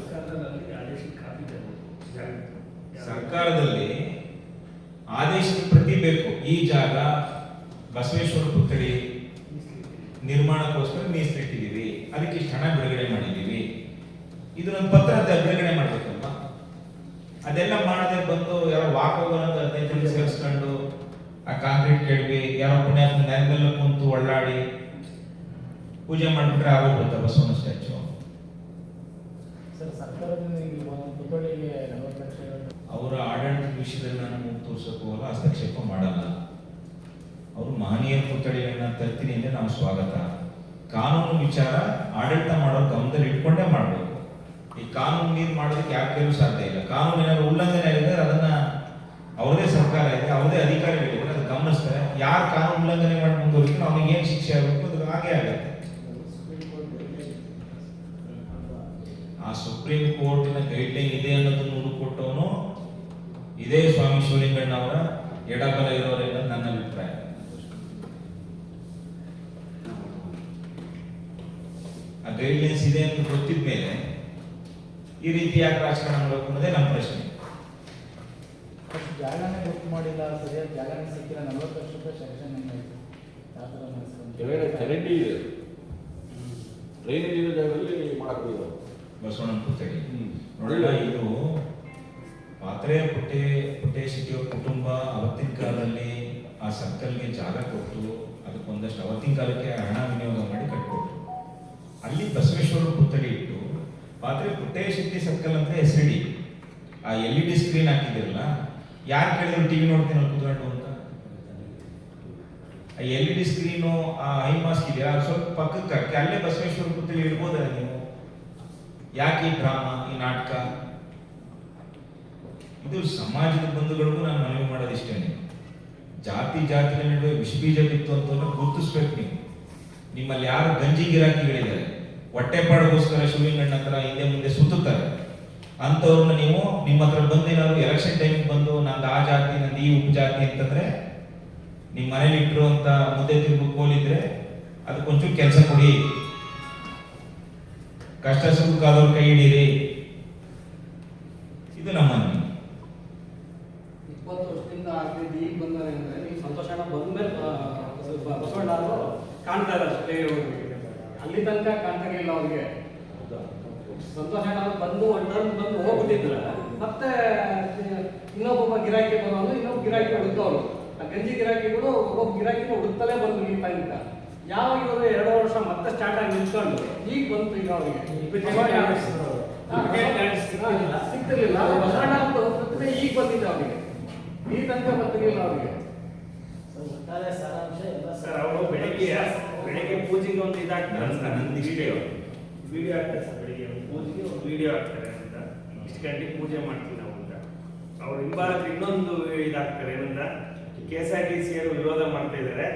ಸರ್ಕಾರದಲ್ಲಿ ಆದೇಶದ ಪ್ರತಿ ಬೇಕು. ಈ ಜಾಗ ಬಸವೇಶ್ವರ ಪುತ್ಥಳಿ ನಿರ್ಮಾಣಕ್ಕೋಸ್ಕರ ಮೀಸಲಿಟ್ಟಿದ್ದೀವಿ, ಅದಕ್ಕೆ ಇಷ್ಟು ಹಣ ಬಿಡುಗಡೆ ಮಾಡಿದ್ದೀವಿ, ಇದನ್ನೊಂದು ಪತ್ರ ಬಿಡುಗಡೆ ಮಾಡ್ಬೇಕಲ್ವಾ? ಅದೆಲ್ಲ ಮಾಡದೆ ಬಂದು ಯಾರೋ ವಾಕ್ ಹೋಗೋಣ 15 ಜನ ಸೇರಿಸ್ಕೊಂಡು ಆ ಕಾಂಕ್ರೀಟ್ ಕೆಡವಿ ಯಾರೋ ಪುಣ್ಯಾತ್ಮ ನೆಲದಲ್ಲ ಕುಂತು ಒಳ್ಳಾಡಿ ಪೂಜೆ ಮಾಡಿಬಿಟ್ರೆ ಆಗೋಗ್ಬಿಡುತ್ತೆ ಬಸವನ ಸ್ಟ್ಯಾಚು. ಅವರ ಆಡಳಿತ ವಿಷಯದಲ್ಲಿ ನಾನು ಮುಖ ತೋರ್ಸಕ್ಕೆ ಹೋಗಲ್ಲ, ಹಸ್ತಕ್ಷೇಪ ಮಾಡಲ್ಲ. ಅವರು ಮಹನೀಯರ ಪುತ್ಥಳಿಗಳನ್ನ ತರ್ತೀನಿ ಅಂದ್ರೆ ನಾವು ಸ್ವಾಗತ. ಕಾನೂನು ವಿಚಾರ ಆಡಳಿತ ಮಾಡೋ ಗಮನದಲ್ಲಿ ಇಟ್ಕೊಂಡೇ ಮಾಡಬೇಕು. ಈ ಕಾನೂನು ಮೀರಿ ಮಾಡೋದಕ್ಕೆ ಯಾರು ಕೇಳಲು ಸಾಧ್ಯ ಇಲ್ಲ. ಕಾನೂನು ಏನಾದ್ರು ಉಲ್ಲಂಘನೆ ಆಗಿದ್ರೆ ಅದನ್ನ ಅವ್ರದೇ ಸರ್ಕಾರ ಇದೆ, ಅವ್ರದೇ ಅಧಿಕಾರಿಗಳಿದ್ರೆ ಅದು ಗಮನಿಸ್ತಾರೆ. ಯಾರು ಕಾನೂನು ಉಲ್ಲಂಘನೆ ಮಾಡಿ ಮುಂದುವರಿದ್ರೆ ಅವ್ನಿಗೆ ಏನ್ ಶಿಕ್ಷೆ ಆಗಬೇಕು ಅದು ಹಾಗೆ ಆಗುತ್ತೆ. ಆ ಸುಪ್ರೀಂ ಕೋರ್ಟಿನ ಗೈಡ್ಲೈನ್ ಇದೆ ಅನ್ನೋದನ್ನು ಹುಡುಕೊಟ್ಟವನು ಇದೇ ಸ್ವಾಮಿ ಶಿವಲಿಂಗಣ್ಣ ಅವರ ಎಡಬಲ ಇರೋರೆಲ್ಲ ನನ್ನ ಅಭಿಪ್ರಾಯ. ಆ ಗೈಡ್ಲೈನ್ಸ್ ಇದೆ ಅಂತ ಗೊತ್ತಿದ ಮೇಲೆ ಈ ರೀತಿ ಯಾಕೆ ರಾಜಕಾರಣ ಮಾಡಬೇಕು ಅನ್ನೋದೇ ನಮ್ಮ ಪ್ರಶ್ನೆ. ಜಾಗನೇ ಗೊತ್ತು ಮಾಡಿಲ್ಲ, ಸರಿಯಾಗಿ ಜಾಗನೇ ಸಿಕ್ಕಿಲ್ಲ, 40 ಲಕ್ಷ ರೂಪಾಯಿ ಸೆಕ್ಷನ್ ಚರಂಡಿ ಇದೆ, ಡ್ರೈನೇಜ್ ಇರೋ ಜಾಗದಲ್ಲಿ ಮಾಡಬಹುದು ಬಸವಣ್ಣನ ಪುತ್ಥಳಿ. ನೋಡಲ್ಲ, ಇದು ಪಾತ್ರೆ ಪುಟ್ಟೆ ಶೆಟ್ಟಿಯವರ ಕುಟುಂಬ ಅವತ್ತಿನ ಕಾಲದಲ್ಲಿ ಆ ಸರ್ಕಲ್ಗೆ ಜಾಗ ಕೊಟ್ಟು ಅದಕ್ಕೊಂದಷ್ಟು ಅವತ್ತಿನ ಕಾಲಕ್ಕೆ ಹಣ ವಿನಿಯೋಗ ಮಾಡಿ ಕಟ್ಕೊಟ್ರು. ಅಲ್ಲಿ ಬಸವೇಶ್ವರ ಪುತ್ಥಳಿ ಇಟ್ಟು ಪಾತ್ರೆ ಪುಟ್ಟಯ್ಯ ಶೆಟ್ಟಿ ಸರ್ಕಲ್ ಅಂತ ಹೆಸರಿಡಿ. ಆ LED ಸ್ಕ್ರೀನ್ ಹಾಕಿದಿರಲ್ಲ, ಯಾರು ಕೇಳಿದ್ರು ಟಿವಿ ನೋಡ್ತೀನಿ ಕೂತ್ಕೊಂಡು ಅಂತ. ಆ LED ಸ್ಕ್ರೀನು ಆ ಹೈ ಮಾಸ್ಕ್ ಇದೆಯಾ ಸ್ವಲ್ಪ ಪಕ್ಕಕ್ಕೆ ಹಾಕಿ ಅಲ್ಲೇ ಬಸವೇಶ್ವರ ಪುತ್ಥಳಿ ಇಡ್ಬೋದಲ್ಲ ನೀವು. ಯಾಕೆ ಈ ಡ್ರಾಮಾ, ಈ ನಾಟಕ? ಇದು ಸಮಾಜದ ಬಂಧುಗಳಿಗೂ ನಾನು ಮನವಿ ಮಾಡೋದಿಷ್ಟೇನೆ. ಜಾತಿಗಳ ನಡುವೆ ವಿಷಬೀಜ ಬಿತ್ತು ಅಂತ ಗುರುತಿಸ್ಬೇಕು ನೀವು. ನಿಮ್ಮಲ್ಲಿ ಯಾರು ಗಂಜಿ ಗಿರಾಕಿಗಳಿದ್ದಾರೆ, ಹೊಟ್ಟೆಪಾಡಿಗೋಸ್ಕರ ಶಿವಲಿಂಗಣ್ಣ ಹತ್ರ ಹಿಂದೆ ಮುಂದೆ ಸುತ್ತುತ್ತಾರೆ, ಅಂಥವ್ರನ್ನ ನೀವು ನಿಮ್ಮ ಹತ್ರ ಬಂದೇನಾದ್ರು ಎಲೆಕ್ಷನ್ ಟೈಮ್ ಬಂದು ನಂದು ಆ ಜಾತಿ ನಂದು ಈ ಉಪಜಾತಿ ಅಂತಂದ್ರೆ ನಿಮ್ಮ ಮನೇಲಿ ಇಟ್ಟಿರುವಂತ ಮುದ್ದೆ ತಿರುಗು ಕೋಲಿದ್ರೆ ಅದಕ್ಕೊಂಚೂರು ಕೆಲಸ ಕೊಡಿ. ಕಷ್ಟ ಸುಖಕ್ಕಾದವ್ರ ಕೈ ಹಿಡೀರಿ. ಇದು ನಮ್ಮ 20 ವರ್ಷದಿಂದ ಆಗ್ತಿದ್ದು ಈಗ ಬಂದಾರೆ ಅಂದರೆ ನೀವು ಸಂತೋಷ ಅಣ್ಣ ಬಂದ್ಮೇಲೆ ಬಸವಣ್ಣ ಅವರು ಕಾಣ್ತಾ ಇದ್ದಾರೆ ಅಷ್ಟೇ ಅಲ್ಲಿ ತನಕ ಕಾಣ್ತಾಗಿಲ್ಲ ಅವ್ರಿಗೆ. ಸಂತೋಷ ಅಣ್ಣ ಅವ್ರು ಬಂದು ಒಂದು ಟರ್ನ್ ಬಂದು ಹೋಗ್ಬಿಟ್ಟಿದ್ರು, ಮತ್ತೆ ಇನ್ನೊಬ್ಬ ಗಿರಾಕಿ ಬರೋನು, ಇನ್ನೊಬ್ಬ ಗಿರಾಕಿ ಹುಡುಕೋರು. ಆ ಗಂಜಿ ಗಿರಾಕಿಗಳು ಒಬ್ಬೊಬ್ಬ ಗಿರಾಕಿನ ಹುಡುಕ್ತಲೇ ಬಂದು ಈ ತನಕ. ಯಾವಾಗ ಇವರು 2 ವರ್ಷ ಮತ್ತೆ ಸ್ಟಾರ್ಟ್ ಆಗಿ ನಿಂತ್ಕೊಂಡು ಈಗ ಬಂತು ಈಗ ಅವರಿಗೆ ಸಿಗ್ತಿರ್ಲಿಲ್ಲ. ಬಸವಣ್ಣ ಅಂತ ಪ್ರತಿಭೆ ಈಗ ಬಂದಿದೆ ಅವರಿಗೆ, ಈ ತನಕ ಬರ್ತಿರ್ಲಿಲ್ಲ ಅವರಿಗೆ. ಒಟ್ಟಾರೆ ಸಾರಾಂಶ ಎಲ್ಲ ಸರ್ ಅವರು ಬೆಳಿಗ್ಗೆ ಪೂಜೆಗೆ ಒಂದು ಇದಾಗ್ತಾರೆ ಸರ್, ನಂದು ಇಷ್ಟೇ. ವಿಡಿಯೋ ಆಗ್ತಾರೆ ಸರ್, ಬೆಳಿಗ್ಗೆ ಒಂದು ಪೂಜೆಗೆ ಒಂದು ವಿಡಿಯೋ ಆಗ್ತಾರೆ ಅಂತ, ಇಷ್ಟು ಗಂಟೆಗೆ ಪೂಜೆ ಮಾಡ್ತೀವಿ ನಾವು ಅಂತ. ಅವ್ರು ಹಿಂಬಾಲಕರು ಇನ್ನೊಂದು ಇದಾಗ್ತಾರೆ ಏನಂತ, KSRTC ಅವರು ವಿರೋಧ ಮಾಡ್ತಾ ಇದ್ದಾರೆ,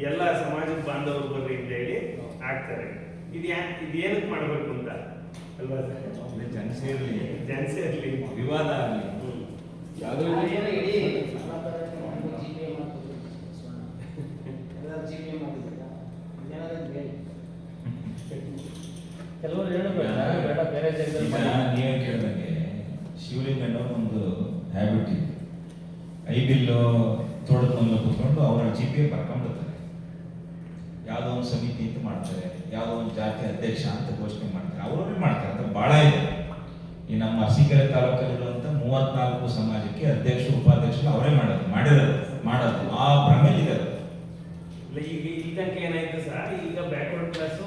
ಎಲ್ಲ ಸಮಾಜದ ಬಾಂಧವರು ಬರ್ರಿ ಅಂತ ಹೇಳಿ ಆಗ್ತಾರೆ. ಇದೇನಕ್ಕೆ ಮಾಡಬೇಕು ಅಂತ ಅಲ್ವಾ ಸರ್? ಜನಸೇ ಇರಲಿ, ವಿವಾದ ಆಗಲಿ. ಯಾವ್ದ್ರಲ್ಲಿ ಏನೋ ಇಡೀ ಎಲ್ಲ ಥರ GPA ಮಾಡ್ತಿದ್ರು ಎಲ್ಲ GPA ಮಾಡಿದ್ದಿಲ್ಲ ಏನಾದ್ರು ಹೇಳಿ. ಕೆಲವರು ಹೇಳಬೇಡ ಬೇಡ ಬೇರೆ ಜಾಗದಲ್ಲಿ ಈಗ ಮಾಡಿ. ನೀವೇ ಕೇಳಿದಂಗೆ ಶಿವಲಿಂಗಣ್ಣವ್ರ ಒಂದು ಹ್ಯಾಬಿಟ್ ಇದೆ. ಐಬಿಲ್ಲು ತೋಟದ ಮೇಲೆ ಕೂತ್ಕೊಂಡು ಅವರ GPA ಬರ್ಕೊಂಡ್ಬಿಡ್ತಾರೆ. ಯಾವುದೋ ಒಂದು ಸಮಿತಿ ಅಂತ ಮಾಡ್ತಾರೆ, ಯಾವುದೋ ಒಂದು ಜಾತಿ ಅಧ್ಯಕ್ಷ ಅಂತ ಘೋಷಣೆ ಮಾಡ್ತಾರೆ, ಅವರೇ ಮಾಡ್ತಾರೆ. ಅಂತ ಭಾಳ ಇದೆ. ಈ ನಮ್ಮ ಅರಸೀಕೆರೆ ತಾಲೂಕಲ್ಲಿರುವಂಥ 34 ಸಮಾಜಕ್ಕೆ ಅಧ್ಯಕ್ಷರು ಉಪಾಧ್ಯಕ್ಷರು ಅವರೇ ಮಾಡೋದು ಆ ಭ್ರಮೆಲಿದೆ. ಈಗ ಇಲ್ಲಿ ತನಕ ಏನಾಯ್ತು ಸರ್, ಈಗ ಬ್ಯಾಕ್ವರ್ಡ್ ಕ್ಲಾಸು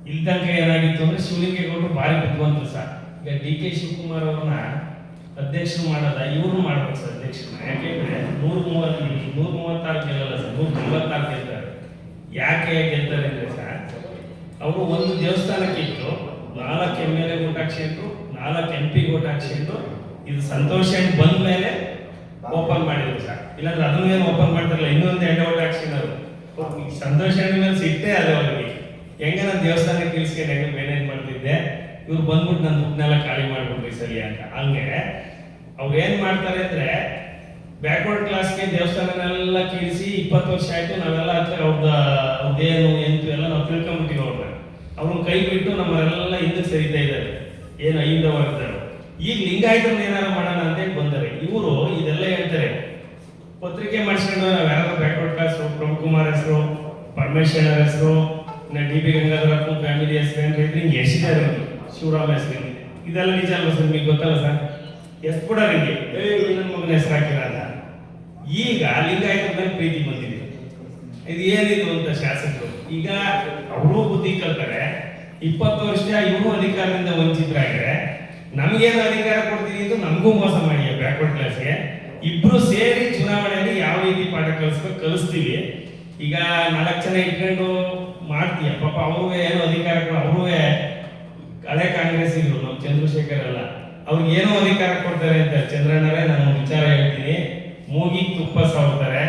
ಇಲ್ಲಿ ತನಕ ಏನಾಗಿತ್ತು ಅಂದ್ರೆ ಶಿವಲಿಂಗೇಗೌಡರು ಭಾರಿ ಬುದ್ಧಿವಂತರು ಸರ್. ಈಗ DK ಶಿವಕುಮಾರ್ ಅವ್ರನ್ನ ಅಧ್ಯಕ್ಷರು ಮಾಡೋದ ಇವರು ಮಾಡ್ಬೇಕು ಸರ್ ಅಧ್ಯಕ್ಷರನ್ನ. ಯಾಕೆಂದ್ರೆ 136 ಗೆಲ್ಲಲ್ಲ ಸರ್, 196 ಗೆಲ್ತಾರೆ. ಯಾಕೆ ಗೆಲ್ತಾರೆ ಅಂದ್ರೆ ಸರ್, ಅವರು ಒಂದು ದೇವಸ್ಥಾನಕ್ಕೆ ಇಟ್ಟು 4 MLA ಓಟ್ ಹಾಕ್ಸಿದ್ರು, 4 MP ಓಟ್ ಹಾಕ್ಸಿದ್ರು. ಇದು ಸಂತೋಷ ಬಂದ ಮೇಲೆ ಓಪನ್ ಮಾಡಿದ್ರು ಸರ್, ಇಲ್ಲಾಂದ್ರೆ ಅದನ್ನೇನು ಓಪನ್ ಮಾಡ್ತಾರಲ್ಲ, ಇನ್ನೊಂದು 2 ಓಟ್ ಹಾಕ್ಸಿದ್ರು. ಸಂತೋಷ ಮೇಲೆ ಸಿಟ್ಟೇ ಅದ ಅವ್ರಿಗೆ. ಹೆಂಗ ನಾನು ದೇವಸ್ಥಾನಕ್ಕೆ ಇಳಿಸ್ಕೊಂಡು ಹೆಂಗೆ ಮೇನೇಜ್ ಮಾಡ್ತಿದ್ದೆ, ಇವ್ರು ಬಂದ್ಬಿಟ್ಟು ನನ್ನ ದುಡ್ಡನ್ನೆಲ್ಲ ಖಾಲಿ ಮಾಡ್ಬಿಟ್ರಿ ಸರಿ ಅಂತ. ಹಂಗೆ ಅವ್ರು ಏನ್ ಮಾಡ್ತಾರೆ ಅಂದ್ರೆ, ಬ್ಯಾಕ್ವರ್ಡ್ ಕ್ಲಾಸ್ಗೆ ದೇವಸ್ಥಾನನೆಲ್ಲ ಕೀಳಿಸಿ 20 ವರ್ಷ ಆಯ್ತು, ನಾವೆಲ್ಲ ಅವ್ರದ್ದೇನು ಎಂಟು ಎಲ್ಲ ನಾವು ತಿಳ್ಕೊಂಡ್ಬಿಟ್ಟಿವಿ. ಅವ್ರನ್ನ ಕೈ ಬಿಟ್ಟು ನಮ್ಮರೆಲ್ಲ ಹಿಂದಕ್ಕೆ ಸರಿತಾ ಇದ್ದಾರೆ, ಏನು ಐದವಾಗಿದ್ದಾರೆ. ಈಗ ಲಿಂಗಾಯತರನ್ನ ಏನಾರು ಮಾಡೋಣ ಅಂತೇಳಿ ಬಂದರೆ ಇವರು ಇದೆಲ್ಲ ಹೇಳ್ತಾರೆ. ಪತ್ರಿಕೆ ಮಾಡಿಸ್ಕೊಂಡು ನಾವು ಯಾರು ಬ್ಯಾಕ್ವರ್ಡ್ ಕ್ಲಾಸ್ ಪ್ರಭುಕುಮಾರ್ ಹೆಸರು, ಪರಮೇಶ್ವರ ಹೆಸರು, DB ಗಂಗಾಧರಪ್ಪ ಫ್ಯಾಮಿಲಿ ಹೆಸರು ಏನ್ರಿ ಹಿಂಗೆ ಎಷ್ಟಿದ್ದಾರೆ, ಶಿವರಾಮ ಹೆಸರು, ಇದೆಲ್ಲ ನಿಜ ಅಲ್ವಾ ಸರ್? ನಿಮಗೆ ಗೊತ್ತಲ್ಲ ಸರ್? ಎಷ್ಟು ಕೂಡ ನಿಮಗೆ ನನ್ನ ಮಗನ ಹೆಸರು ಹಾಕಿರಲ್ಲ. ಈಗ ಲಿಂಗಾಯತರ ಮೇಲೆ ಪ್ರೀತಿ ಬಂದಿದೆ. ಇದು ಏನಿದು ಅಂತ ಶಾಸಕರು ಈಗ ಅವರು ಬುದ್ಧಿ ಕಲ್ತಾರೆ. 20 ವರ್ಷ ಇವರು ಅಧಿಕಾರದಿಂದ ವಂಚಿತರಾಗಿದ್ರೆ ನಮಗೇನು ಅಧಿಕಾರ ಕೊಡ್ತೀವಿ ಅಂತ ನಮಗೂ ಮೋಸ ಮಾಡಿ ಬ್ಯಾಕ್ವರ್ಡ್ ಕ್ಲಾಸ್ಗೆ. ಇಬ್ರು ಸೇರಿ ಚುನಾವಣೆಯಲ್ಲಿ ಯಾವ ರೀತಿ ಪಾಠ ಕಲಿಸ್ತೀವಿ. ಈಗ 4 ಜನ ಇಟ್ಕೊಂಡು ಮಾಡ್ತೀಯ ಪಾಪ, ಅವ್ರಿಗೂ ಏನೋ ಅಧಿಕಾರ ಅವ್ರಿಗೂ ಹಳೆ ಕಾಂಗ್ರೆಸ್ ಇದ್ರು, ನಮ್ಮ ಚಂದ್ರಶೇಖರ್ ಅಲ್ಲ, ಅವ್ರಿಗೆ ಏನೋ ಅಧಿಕಾರ ಕೊಡ್ತಾರೆ ಅಂತ. ಚಂದ್ರಣ್ಣರೇ ನಾನು ವಿಚಾರ ಹೇಳ್ತೀನಿ, ಮೂಗಿ ತುಪ್ಪ ಸಾವ್ತಾರೆ,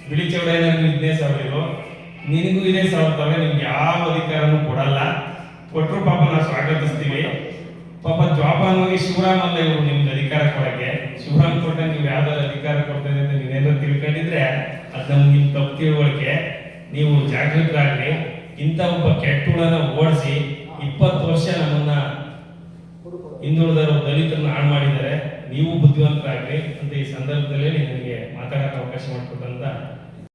ಬಿಳಿ ಚೌಡಯ್ಯನವ್ರಿಗೆ 15,000, ನಿನಗೂ ಇದೇ ಸಾವ್ತಾರೆ, ನಿಮ್ಗೆ ಯಾವ ಅಧಿಕಾರನೂ ಕೊಡಲ್ಲ. ಕೊಟ್ಟರು ಪಾಪ ನಾವು ಸ್ವಾಗತಿಸ್ತೀವಿ. ಪಾಪ ಜವಾಬಾನವಾಗಿ ಶಿವರಾಮ್ ಅಲ್ಲ ಇವರು ನಿಮ್ಗೆ ಅಧಿಕಾರ ಕೊಡಕ್ಕೆ. ಶಿವರಾಮ್ ಕೊಟ್ಟಂಗೆ ನೀವು ಯಾವ್ದಾದ್ರು ಅಧಿಕಾರ ಕೊಡ್ತೇನೆ ಅಂತ ನೀವೇನಾದ್ರು ತಿಳ್ಕೊಂಡಿದ್ರೆ ಅದು ನಮ್ಗೆ ತಪ್ಪು ತಿಳುವಳಿಕೆ. ನೀವು ಜಾಗೃತರಾಗ್ರಿ. ಇಂಥ ಒಬ್ಬ ಕೆಟ್ಟುಳನ ಓಡಿಸಿ 20 ವರ್ಷ ನಮ್ಮನ್ನ ಹಿಂದುಳಿದವರು ದಲಿತರನ್ನ ಹಾಳು ಮಾಡಿದ್ದಾರೆ. ನೀವು ಬುದ್ಧಿವಂತರಾಗ್ರಿ ಅಂತ ಈ ಸಂದರ್ಭದಲ್ಲಿ ನನಗೆ ಮಾತಾಡೋಕೆ ಅವಕಾಶ ಮಾಡಿಕೊಟ್ಟಂತ